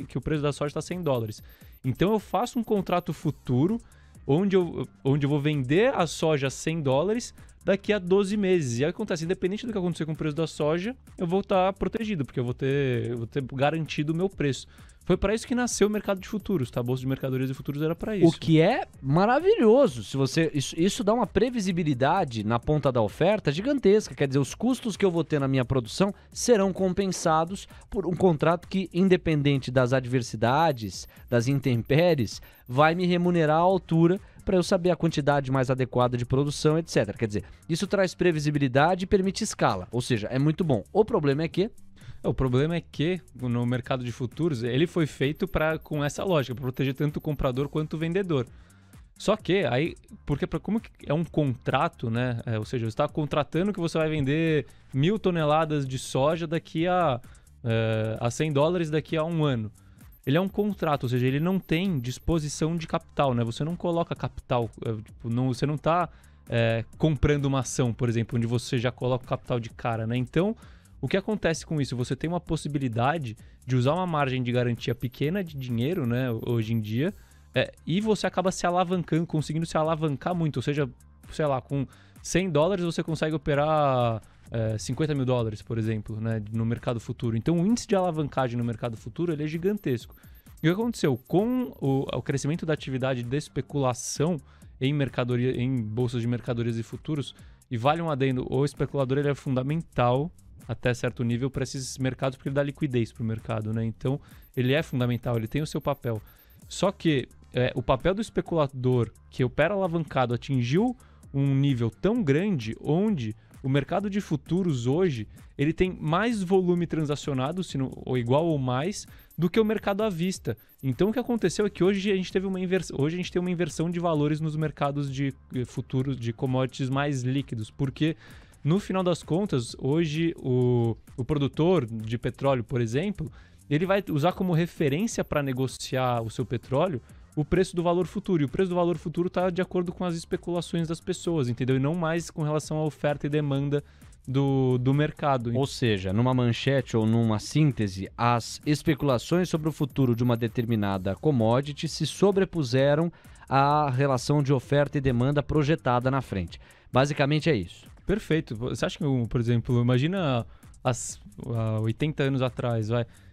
que o preço da soja tá $100. Então eu faço um contrato futuro onde eu vou vender a soja a $100 daqui a 12 meses. E aí acontece, independente do que acontecer com o preço da soja, eu vou estar protegido, porque eu vou ter garantido o meu preço. Foi para isso que nasceu o mercado de futuros, tá? A Bolsa de Mercadorias e Futuros era para isso. O que é maravilhoso. Se você isso dá uma previsibilidade na ponta da oferta gigantesca. Quer dizer, os custos que eu vou ter na minha produção serão compensados por um contrato que, independente das adversidades, das intempéries, vai me remunerar à altura para eu saber a quantidade mais adequada de produção, etc. Quer dizer, isso traz previsibilidade e permite escala. Ou seja, é muito bom. O problema é que no mercado de futuros, ele foi feito com essa lógica, para proteger tanto o comprador quanto o vendedor. Só que aí, porque como é um contrato, né? Ou seja, você está contratando que você vai vender 1.000 toneladas de soja daqui a $100 daqui a um ano. Ele é um contrato, ou seja, ele não tem disposição de capital, né? Você não coloca capital, você não está comprando uma ação, por exemplo, onde você já coloca o capital de cara, né? Então, o que acontece com isso? Você tem uma possibilidade de usar uma margem de garantia pequena de dinheiro, né, hoje em dia, e você acaba se alavancando, conseguindo se alavancar muito. Ou seja, sei lá, com $100 você consegue operar $50 mil, por exemplo, né, no mercado futuro. Então, o índice de alavancagem no mercado futuro ele é gigantesco. E o que aconteceu? Com o crescimento da atividade de especulação em bolsas de mercadorias e futuros, e vale um adendo, o especulador ele é fundamental até certo nível para esses mercados, porque ele dá liquidez para o mercado, né? Então, ele é fundamental, ele tem o seu papel. Só que o papel do especulador que opera alavancado atingiu um nível tão grande onde o mercado de futuros hoje ele tem mais volume transacionado, ou igual ou mais, do que o mercado à vista. Então, o que aconteceu é que hoje a gente tem uma inversão de valores nos mercados de futuros, de commodities mais líquidos, porque no final das contas, hoje o produtor de petróleo, por exemplo, ele vai usar como referência para negociar o seu petróleo o preço do valor futuro. E o preço do valor futuro está de acordo com as especulações das pessoas, entendeu? E não mais com relação à oferta e demanda do mercado. Ou seja, numa manchete ou numa síntese, as especulações sobre o futuro de uma determinada commodity se sobrepuseram à relação de oferta e demanda projetada na frente. Basicamente é isso. Perfeito. Você acha que, por exemplo, imagina 80 anos atrás,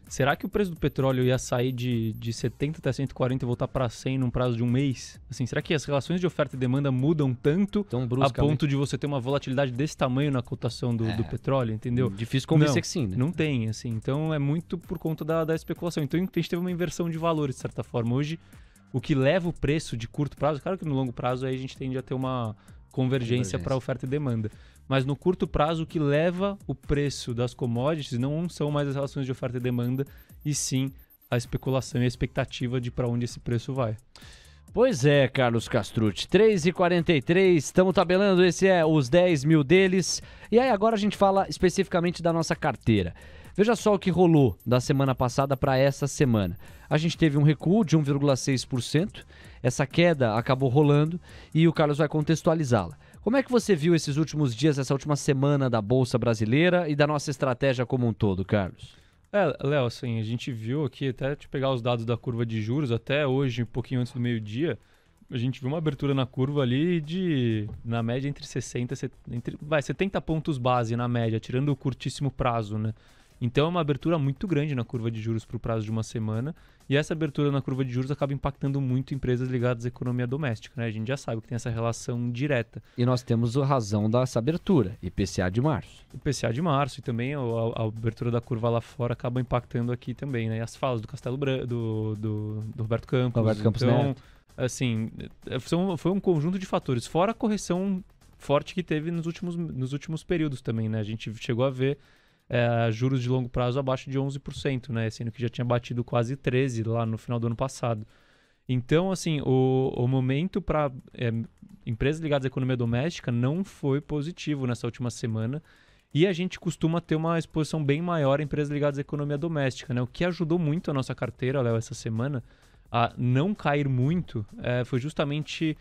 será que o preço do petróleo ia sair de 70 até 140 e voltar para 100 num prazo de um mês? Assim, será que as relações de oferta e demanda mudam tanto a ponto de você ter uma volatilidade desse tamanho na cotação do petróleo, entendeu? Difícil convencer que sim, né? Não tem, assim. Então é muito por conta da especulação. Então a gente teve uma inversão de valores, de certa forma. Hoje, o que leva o preço de curto prazo, claro que no longo prazo aí a gente tende a ter uma convergência para oferta e demanda. Mas no curto prazo, o que leva o preço das commodities não são mais as relações de oferta e demanda, e sim a especulação e a expectativa de para onde esse preço vai. Pois é, Carlos Castrucci, 3h43, estamos tabelando, esse é os 10 mil deles. E aí agora a gente fala especificamente da nossa carteira. Veja só o que rolou da semana passada para essa semana. A gente teve um recuo de 1,6%, essa queda acabou rolando e o Carlos vai contextualizá-la. Como é que você viu esses últimos dias, essa última semana da Bolsa Brasileira e da nossa estratégia como um todo, Carlos? Léo, assim, a gente viu aqui, até te pegar os dados da curva de juros, até hoje, um pouquinho antes do meio-dia, a gente viu uma abertura na curva ali na média, entre 70 pontos base na média, tirando o curtíssimo prazo, né? Então é uma abertura muito grande na curva de juros para o prazo de uma semana, e essa abertura na curva de juros acaba impactando muito empresas ligadas à economia doméstica, né? A gente já sabe que tem essa relação direta. E nós temos a razão dessa abertura, IPCA de março. IPCA de março, e também a abertura da curva lá fora acaba impactando aqui também, né? E as falas do Castelo Branco, do Roberto Campos. Roberto Campos então, Neto. assim, foi um conjunto de fatores, fora a correção forte que teve nos últimos períodos também, né? A gente chegou a ver juros de longo prazo abaixo de 11%, né? Sendo que já tinha batido quase 13% lá no final do ano passado. Então, assim, o momento para empresas ligadas à economia doméstica não foi positivo nessa última semana. E a gente costuma ter uma exposição bem maior a empresas ligadas à economia doméstica, né? O que ajudou muito a nossa carteira, Léo, essa semana, a não cair muito, foi justamente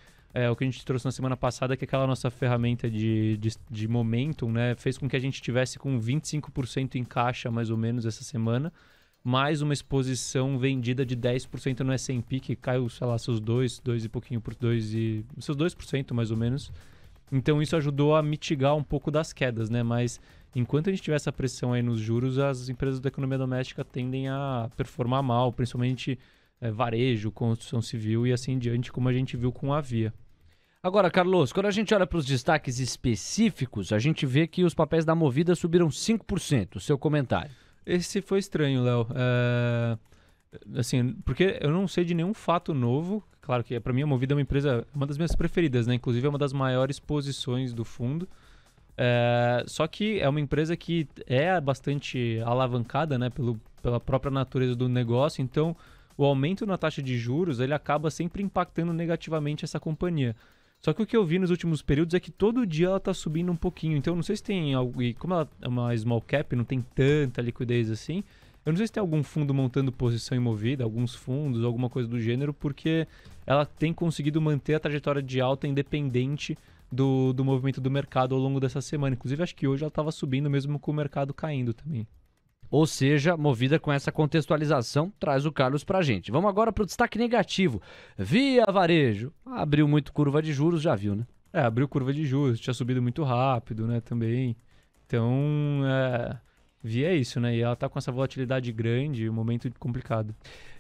o que a gente trouxe na semana passada, que aquela nossa ferramenta de momentum, né? Fez com que a gente tivesse com 25% em caixa, mais ou menos, essa semana, mais uma exposição vendida de 10% no S&P, que caiu, sei lá, seus 2 e pouquinho por 2%, seus 2% mais ou menos. Então isso ajudou a mitigar um pouco das quedas, né? Mas enquanto a gente tiver essa pressão aí nos juros, as empresas da economia doméstica tendem a performar mal, principalmente varejo, construção civil e assim em diante, como a gente viu com a Via. Agora, Carlos, quando a gente olha para os destaques específicos, a gente vê que os papéis da Movida subiram 5%. O seu comentário? Esse foi estranho, Léo. Assim, porque eu não sei de nenhum fato novo. Claro que para mim a Movida é uma empresa, uma das minhas preferidas, né? Inclusive é uma das maiores posições do fundo. Só que é uma empresa que é bastante alavancada, né? Pela própria natureza do negócio. Então, o aumento na taxa de juros, ele acaba sempre impactando negativamente essa companhia. Só que o que eu vi nos últimos períodos é que todo dia ela está subindo um pouquinho. Então, não sei se tem algo... E como ela é uma small cap, não tem tanta liquidez assim... Eu não sei se tem algum fundo montando posição em Movida, alguns fundos, alguma coisa do gênero, porque ela tem conseguido manter a trajetória de alta independente do movimento do mercado ao longo dessa semana. Inclusive, acho que hoje ela estava subindo mesmo com o mercado caindo também. Ou seja, Movida com essa contextualização, traz o Carlos pra gente. Vamos agora para o destaque negativo. Via Varejo. Abriu muito curva de juros, já viu, né? Abriu curva de juros, tinha subido muito rápido, né, também. Então, Via é isso, né? E ela tá com essa volatilidade grande, um momento complicado.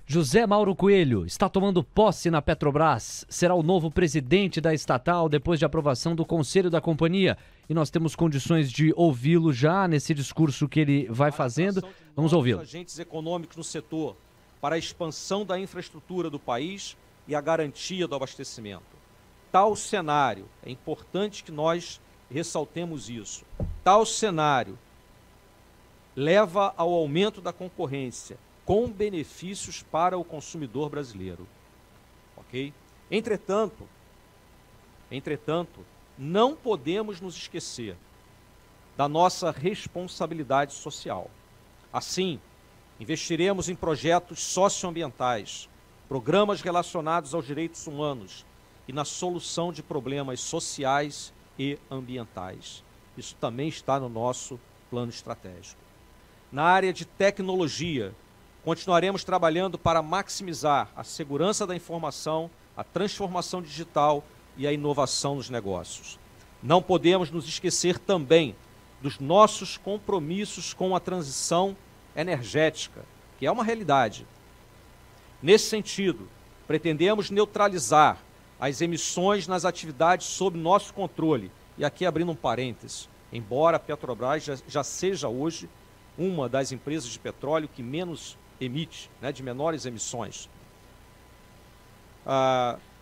José Mauro Coelho está tomando posse na Petrobras. Será o novo presidente da estatal depois de aprovação do conselho da companhia. E nós temos condições de ouvi-lo já nesse discurso que ele vai fazendo. Vamos ouvi-lo. Agentes econômicos no setor para a expansão da infraestrutura do país e a garantia do abastecimento. Tal cenário, é importante que nós ressaltemos isso. Tal cenário leva ao aumento da concorrência, com benefícios para o consumidor brasileiro. Ok? Entretanto, não podemos nos esquecer da nossa responsabilidade social. Assim, investiremos em projetos socioambientais, programas relacionados aos direitos humanos e na solução de problemas sociais e ambientais. Isso também está no nosso plano estratégico. Na área de tecnologia, continuaremos trabalhando para maximizar a segurança da informação, a transformação digital e a inovação nos negócios. Não podemos nos esquecer também dos nossos compromissos com a transição energética, que é uma realidade. Nesse sentido, pretendemos neutralizar as emissões nas atividades sob nosso controle. E aqui abrindo um parêntese, embora a Petrobras já seja hoje uma das empresas de petróleo que menos emite, né, de menores emissões.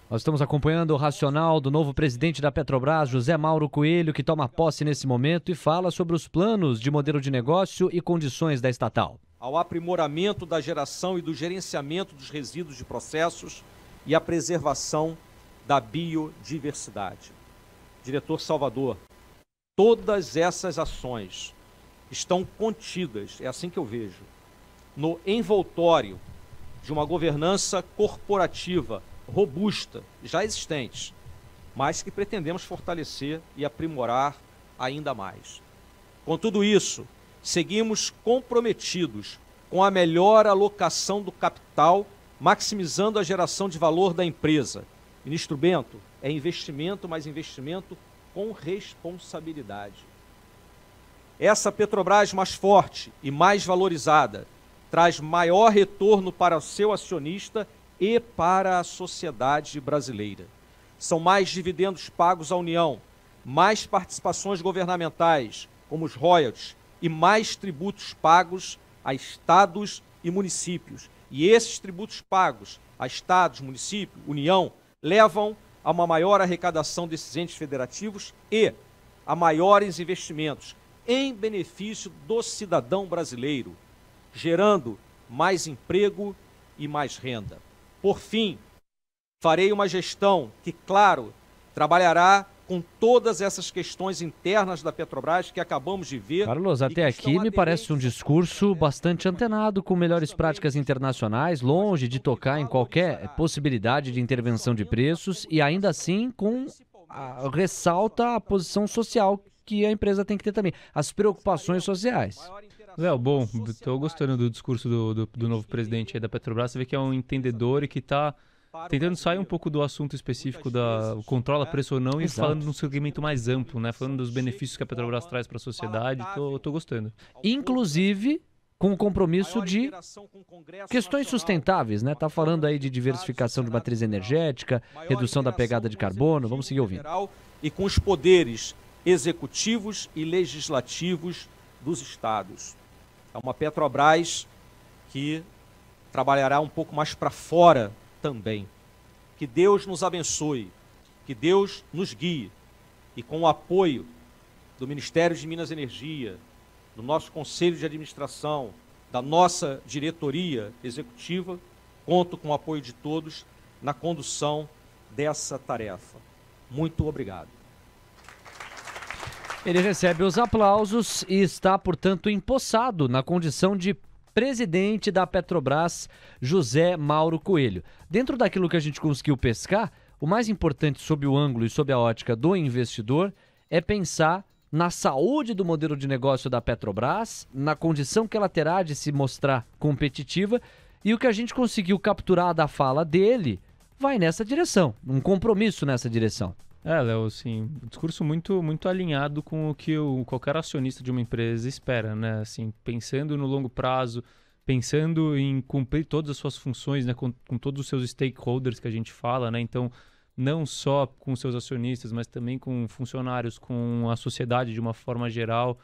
Nós estamos acompanhando o racional do novo presidente da Petrobras, José Mauro Coelho, que toma posse nesse momento e fala sobre os planos de modelo de negócio e condições da estatal. Ao aprimoramento da geração e do gerenciamento dos resíduos de processos e a preservação da biodiversidade. Diretor Salvador, todas essas ações estão contidas, é assim que eu vejo, no envoltório de uma governança corporativa robusta, já existente, mas que pretendemos fortalecer e aprimorar ainda mais. Com tudo isso, seguimos comprometidos com a melhor alocação do capital, maximizando a geração de valor da empresa. Ministro Bento, é investimento, mas investimento com responsabilidade. Essa Petrobras mais forte e mais valorizada traz maior retorno para o seu acionista e para a sociedade brasileira. São mais dividendos pagos à União, mais participações governamentais, como os royalties, e mais tributos pagos a estados e municípios. E esses tributos pagos a estados, municípios, União, levam a uma maior arrecadação desses entes federativos e a maiores investimentos em benefício do cidadão brasileiro, gerando mais emprego e mais renda. Por fim, farei uma gestão que, claro, trabalhará com todas essas questões internas da Petrobras que acabamos de ver. Carlos, até aqui me parece um discurso bastante antenado com melhores práticas internacionais, longe de tocar em qualquer possibilidade de intervenção de preços e ainda assim ressalta a posição social que a empresa tem que ter também, as preocupações sociais. Léo, bom, estou gostando do discurso do novo presidente aí da Petrobras. Você vê que é um entendedor e que está tentando sair um pouco do assunto específico da controla preço ou não e falando num segmento mais amplo, né? Falando dos benefícios que a Petrobras traz para a sociedade. Tô gostando. Inclusive com o compromisso de questões sustentáveis, né? Tá falando aí de diversificação de matriz energética, redução da pegada de carbono. Vamos seguir ouvindo. E com os poderes executivos e legislativos dos estados. É uma Petrobras que trabalhará um pouco mais para fora também. Que Deus nos abençoe, que Deus nos guie e com o apoio do Ministério de Minas e Energia, do nosso Conselho de Administração, da nossa diretoria executiva, conto com o apoio de todos na condução dessa tarefa. Muito obrigado. Ele recebe os aplausos e está, portanto, empossado na condição de presidente da Petrobras, José Mauro Coelho. Dentro daquilo que a gente conseguiu pescar, o mais importante sob o ângulo e sob a ótica do investidor é pensar na saúde do modelo de negócio da Petrobras, na condição que ela terá de se mostrar competitiva, e o que a gente conseguiu capturar da fala dele vai nessa direção, um compromisso nessa direção. Léo, assim, um discurso muito alinhado com o que qualquer acionista de uma empresa espera, né? Assim, pensando no longo prazo, pensando em cumprir todas as suas funções, né? Com todos os seus stakeholders que a gente fala, né? Então, não só com seus acionistas, mas também com funcionários, com a sociedade de uma forma geral.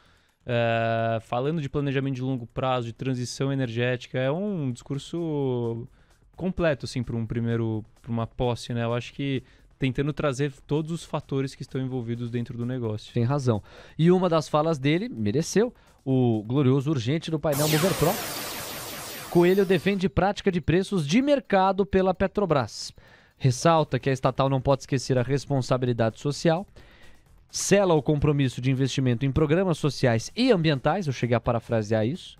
Falando de planejamento de longo prazo, de transição energética, é um discurso completo, assim, para uma posse, né? Eu acho que tentando trazer todos os fatores que estão envolvidos dentro do negócio. Tem razão. E uma das falas dele mereceu o glorioso urgente do painel Mover Pro. Coelho defende prática de preços de mercado pela Petrobras. Ressalta que a estatal não pode esquecer a responsabilidade social. Sela o compromisso de investimento em programas sociais e ambientais, eu cheguei a parafrasear isso.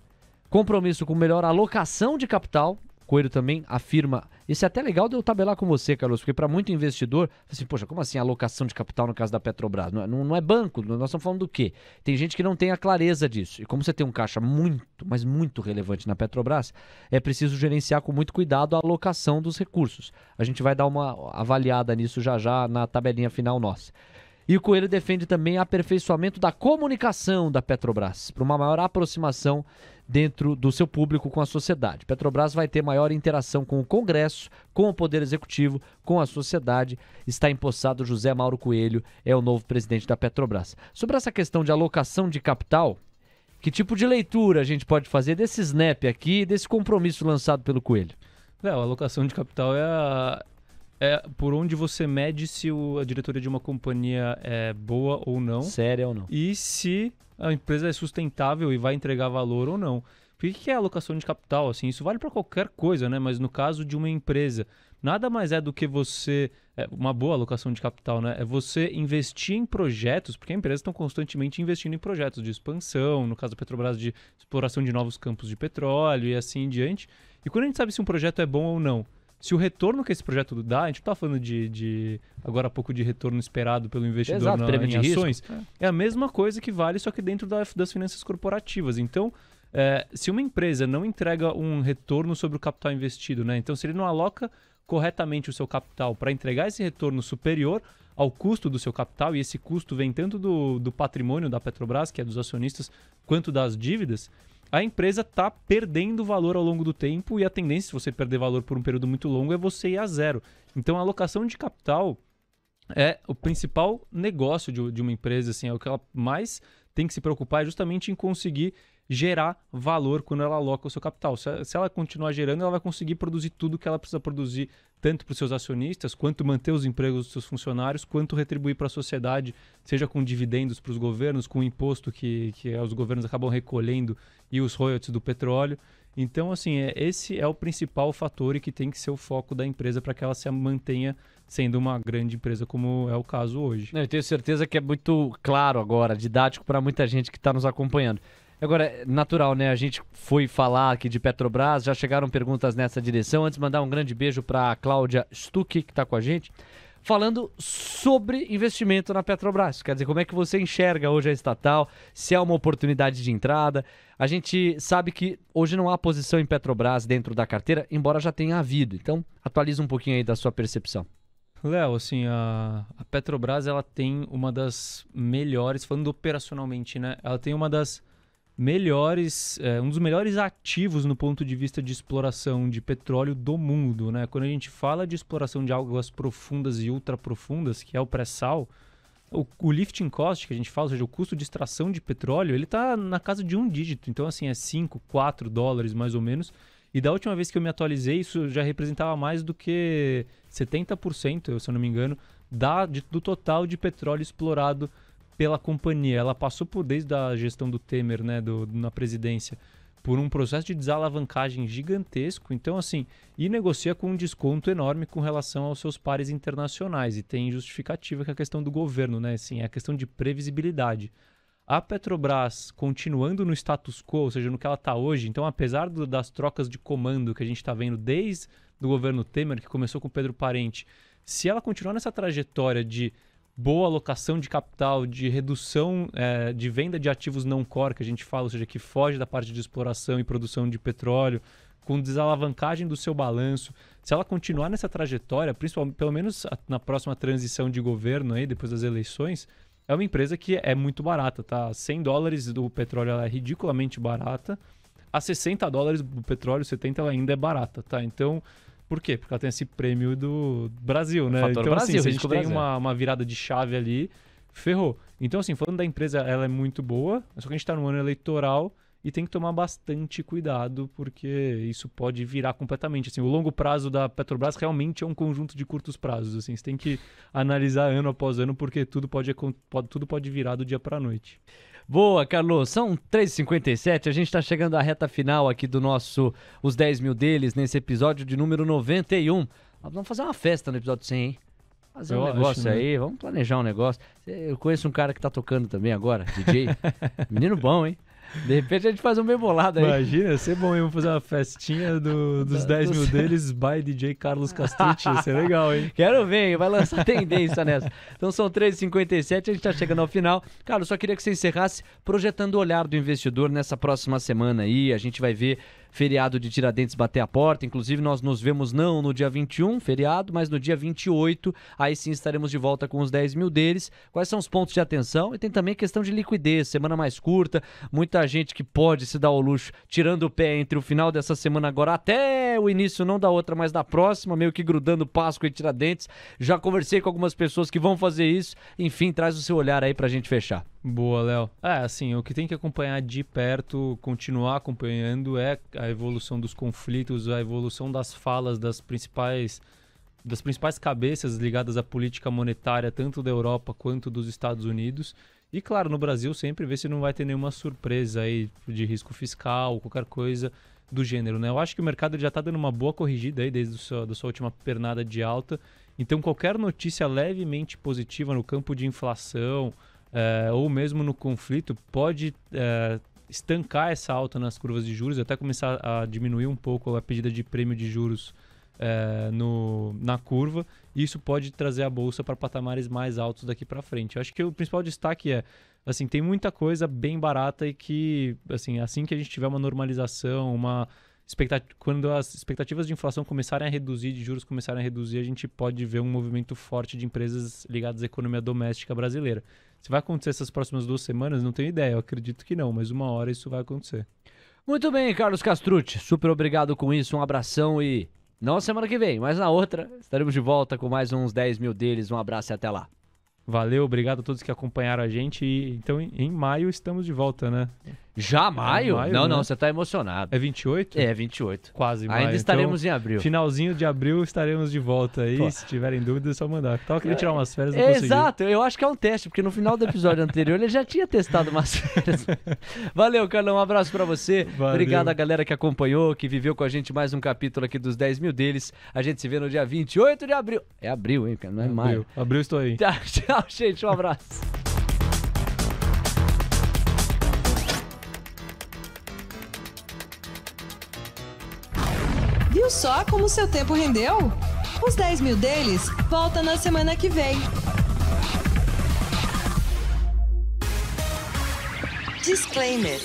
Compromisso com melhor alocação de capital. Coelho também afirma, isso é até legal de eu tabelar com você, Carlos, porque para muito investidor, assim, poxa, como assim alocação de capital no caso da Petrobras? Não é banco, nós estamos falando do quê? Tem gente que não tem a clareza disso. E como você tem um caixa muito, mas muito relevante na Petrobras, é preciso gerenciar com muito cuidado a alocação dos recursos. A gente vai dar uma avaliada nisso já na tabelinha final nossa. E o Coelho defende também aperfeiçoamento da comunicação da Petrobras, para uma maior aproximação dentro do seu público com a sociedade. Petrobras vai ter maior interação com o Congresso, com o Poder Executivo, com a sociedade. Está empossado José Mauro Coelho, é o novo presidente da Petrobras. Sobre essa questão de alocação de capital, que tipo de leitura a gente pode fazer desse snap aqui, desse compromisso lançado pelo Coelho? A alocação de capital é por onde você mede se a diretoria de uma companhia é boa ou não. Séria ou não. E se a empresa é sustentável e vai entregar valor ou não. O que é alocação de capital? Assim, isso vale para qualquer coisa, né? Mas no caso de uma empresa, nada mais é do que uma boa alocação de capital, né? É você investir em projetos, porque as empresas estão constantemente investindo em projetos de expansão, no caso da Petrobras, de exploração de novos campos de petróleo e assim em diante. E quando a gente sabe se um projeto é bom ou não, se o retorno que esse projeto dá, a gente não está falando agora há pouco de retorno esperado pelo investidor. Exato, prêmio de ações. Risco. É a mesma coisa que vale, só que dentro das finanças corporativas. Então, se uma empresa não entrega um retorno sobre o capital investido, né? Então, se ele não aloca corretamente o seu capital para entregar esse retorno superior ao custo do seu capital, e esse custo vem tanto do patrimônio da Petrobras, que é dos acionistas, quanto das dívidas, a empresa está perdendo valor ao longo do tempo, e a tendência, se você perder valor por um período muito longo, é você ir a zero. Então, a alocação de capital é o principal negócio de uma empresa, assim, é o que ela mais tem que se preocupar, é justamente em conseguir gerar valor quando ela aloca o seu capital. Se ela continuar gerando, ela vai conseguir produzir tudo que ela precisa produzir, tanto para os seus acionistas, quanto manter os empregos dos seus funcionários, quanto retribuir para a sociedade, seja com dividendos para os governos, com o imposto que os governos acabam recolhendo e os royalties do petróleo. Então, assim, esse é o principal fator e que tem que ser o foco da empresa para que ela se mantenha sendo uma grande empresa, como é o caso hoje. Eu tenho certeza que é muito claro agora, didático para muita gente que está nos acompanhando. Agora, é natural, né? A gente foi falar aqui de Petrobras, já chegaram perguntas nessa direção. Antes, mandar um grande beijo para a Cláudia Stuck, que está com a gente, falando sobre investimento na Petrobras. Quer dizer, como é que você enxerga hoje a estatal, se é uma oportunidade de entrada. A gente sabe que hoje não há posição em Petrobras dentro da carteira, embora já tenha havido. Então, atualiza um pouquinho aí da sua percepção. Léo, assim, a Petrobras, ela tem uma das melhores, falando operacionalmente, né? Ela tem uma das melhores, um dos melhores ativos no ponto de vista de exploração de petróleo do mundo, né? Quando a gente fala de exploração de águas profundas e ultra profundas, que é o pré-sal, o lifting cost que a gente fala, ou seja, o custo de extração de petróleo, ele está na casa de um dígito. Então, assim, é 5, 4 dólares mais ou menos. E da última vez que eu me atualizei, isso já representava mais do que 70%, se eu não me engano, do total de petróleo explorado pela companhia. Ela passou desde a gestão do Temer, né, na presidência, por um processo de desalavancagem gigantesco. Então, assim, e negocia com um desconto enorme com relação aos seus pares internacionais. E tem justificativa que é a questão do governo, né? Assim, é a questão de previsibilidade. A Petrobras continuando no status quo, ou seja, no que ela está hoje, então apesar das trocas de comando que a gente está vendo desde o governo Temer, que começou com o Pedro Parente, se ela continuar nessa trajetória de boa alocação de capital, de redução de venda de ativos não core, que a gente fala, ou seja, que foge da parte de exploração e produção de petróleo, com desalavancagem do seu balanço, se ela continuar nessa trajetória, principalmente, pelo menos na próxima transição de governo, aí, depois das eleições, é uma empresa que é muito barata, tá? 100 dólares do petróleo ela é ridiculamente barata, a 60 dólares do petróleo, 70 ela ainda é barata, tá? Então, por quê? Porque ela tem esse prêmio do Brasil, né? Fator então, Brasil, assim, se a gente tem Brasil. uma virada de chave ali, ferrou. Então, assim, falando da empresa, ela é muito boa, só que a gente está no ano eleitoral e tem que tomar bastante cuidado, porque isso pode virar completamente. Assim, o longo prazo da Petrobras realmente é um conjunto de curtos prazos. Assim, você tem que analisar ano após ano, porque tudo pode virar do dia para a noite. Boa, Carlos. São 3h57, a gente está chegando à reta final aqui do nosso Os 10 Mil Deles, nesse episódio de número 91. Nós vamos fazer uma festa no episódio 100, hein? Fazer um negócio aí, vamos planejar um negócio. Eu conheço um cara que tá tocando também agora, DJ. Menino bom, hein? De repente a gente faz um bem bolado aí. Imagina, ia ser bom, eu vou fazer uma festinha dos 10 mil deles by DJ Carlos Castrucci, ia ser legal, hein? Quero ver, vai lançar tendência nessa. Então são 3h57, a gente tá chegando ao final. Carlos, só queria que você encerrasse projetando o olhar do investidor nessa próxima semana aí. A gente vai ver feriado de Tiradentes bater a porta, inclusive nós nos vemos não no dia 21, feriado, mas no dia 28, aí sim estaremos de volta com os 10 mil deles. Quais são os pontos de atenção? E tem também questão de liquidez, semana mais curta, muita gente que pode se dar ao luxo, tirando o pé entre o final dessa semana agora até o início, não da outra, mas da próxima, meio que grudando Páscoa e Tiradentes. Já conversei com algumas pessoas que vão fazer isso, enfim, traz o seu olhar aí pra gente fechar. Boa, Léo. Assim, o que tem que acompanhar de perto, continuar acompanhando, é a evolução dos conflitos, a evolução das falas das principais cabeças ligadas à política monetária, tanto da Europa quanto dos Estados Unidos. E, claro, no Brasil sempre ver se não vai ter nenhuma surpresa aí de risco fiscal, qualquer coisa do gênero, né? Eu acho que o mercado já está dando uma boa corrigida aí desde a sua última pernada de alta. Então, qualquer notícia levemente positiva no campo de inflação, ou mesmo no conflito, pode estancar essa alta nas curvas de juros, até começar a diminuir um pouco a pedida de prêmio de juros na curva, e isso pode trazer a bolsa para patamares mais altos daqui para frente. Eu acho que o principal destaque assim, tem muita coisa bem barata e que, assim que a gente tiver uma normalização, quando as expectativas de inflação começarem a reduzir, de juros começarem a reduzir, a gente pode ver um movimento forte de empresas ligadas à economia doméstica brasileira. Se vai acontecer essas próximas 2 semanas, não tenho ideia, eu acredito que não, mas uma hora isso vai acontecer. Muito bem, Carlos Castrucci, super obrigado com isso, um abração e não semana que vem, mas na outra estaremos de volta com mais uns 10 mil deles, um abraço e até lá. Valeu, obrigado a todos que acompanharam a gente e então em maio estamos de volta, né? Já maio? Maio, Não, né? você tá emocionado. É 28? É, 28. Quase maio. Ainda estaremos então, em abril. Finalzinho de abril estaremos de volta aí. Pô. Se tiverem dúvidas, é só mandar. Tava querendo tirar umas férias, não consegui. Exato, eu acho que é um teste, porque no final do episódio anterior ele já tinha testado umas férias. Valeu, Carlão, um abraço pra você. Valeu. Obrigado a galera que acompanhou, que viveu com a gente mais um capítulo aqui dos 10 mil deles. A gente se vê no dia 28 de abril. É abril, hein, cara? Não é maio. Abril estou aí. Tchau, gente, um abraço. Viu só como seu tempo rendeu? Os 10 mil deles volta na semana que vem. Disclaimer.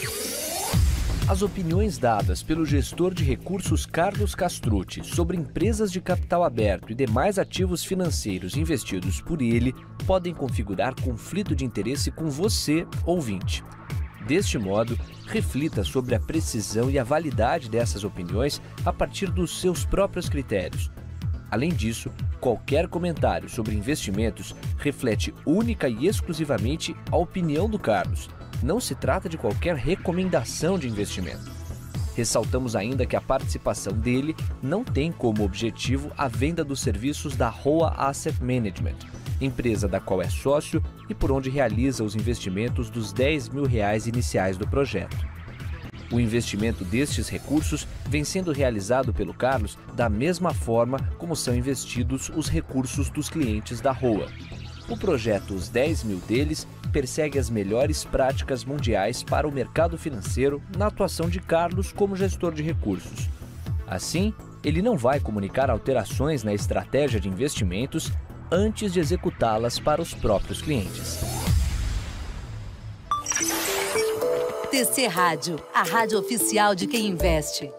As opiniões dadas pelo gestor de recursos Carlos Castrucci sobre empresas de capital aberto e demais ativos financeiros investidos por ele podem configurar conflito de interesse com você, ouvinte. Deste modo, reflita sobre a precisão e a validade dessas opiniões a partir dos seus próprios critérios. Além disso, qualquer comentário sobre investimentos reflete única e exclusivamente a opinião do Carlos. Não se trata de qualquer recomendação de investimento. Ressaltamos ainda que a participação dele não tem como objetivo a venda dos serviços da Roa Asset Management, empresa da qual é sócio e por onde realiza os investimentos dos R$10 mil iniciais do projeto. O investimento destes recursos vem sendo realizado pelo Carlos da mesma forma como são investidos os recursos dos clientes da Roa. O projeto Os 10 Mil deles persegue as melhores práticas mundiais para o mercado financeiro na atuação de Carlos como gestor de recursos. Assim, ele não vai comunicar alterações na estratégia de investimentos antes de executá-las para os próprios clientes. TC Rádio, a rádio oficial de quem investe.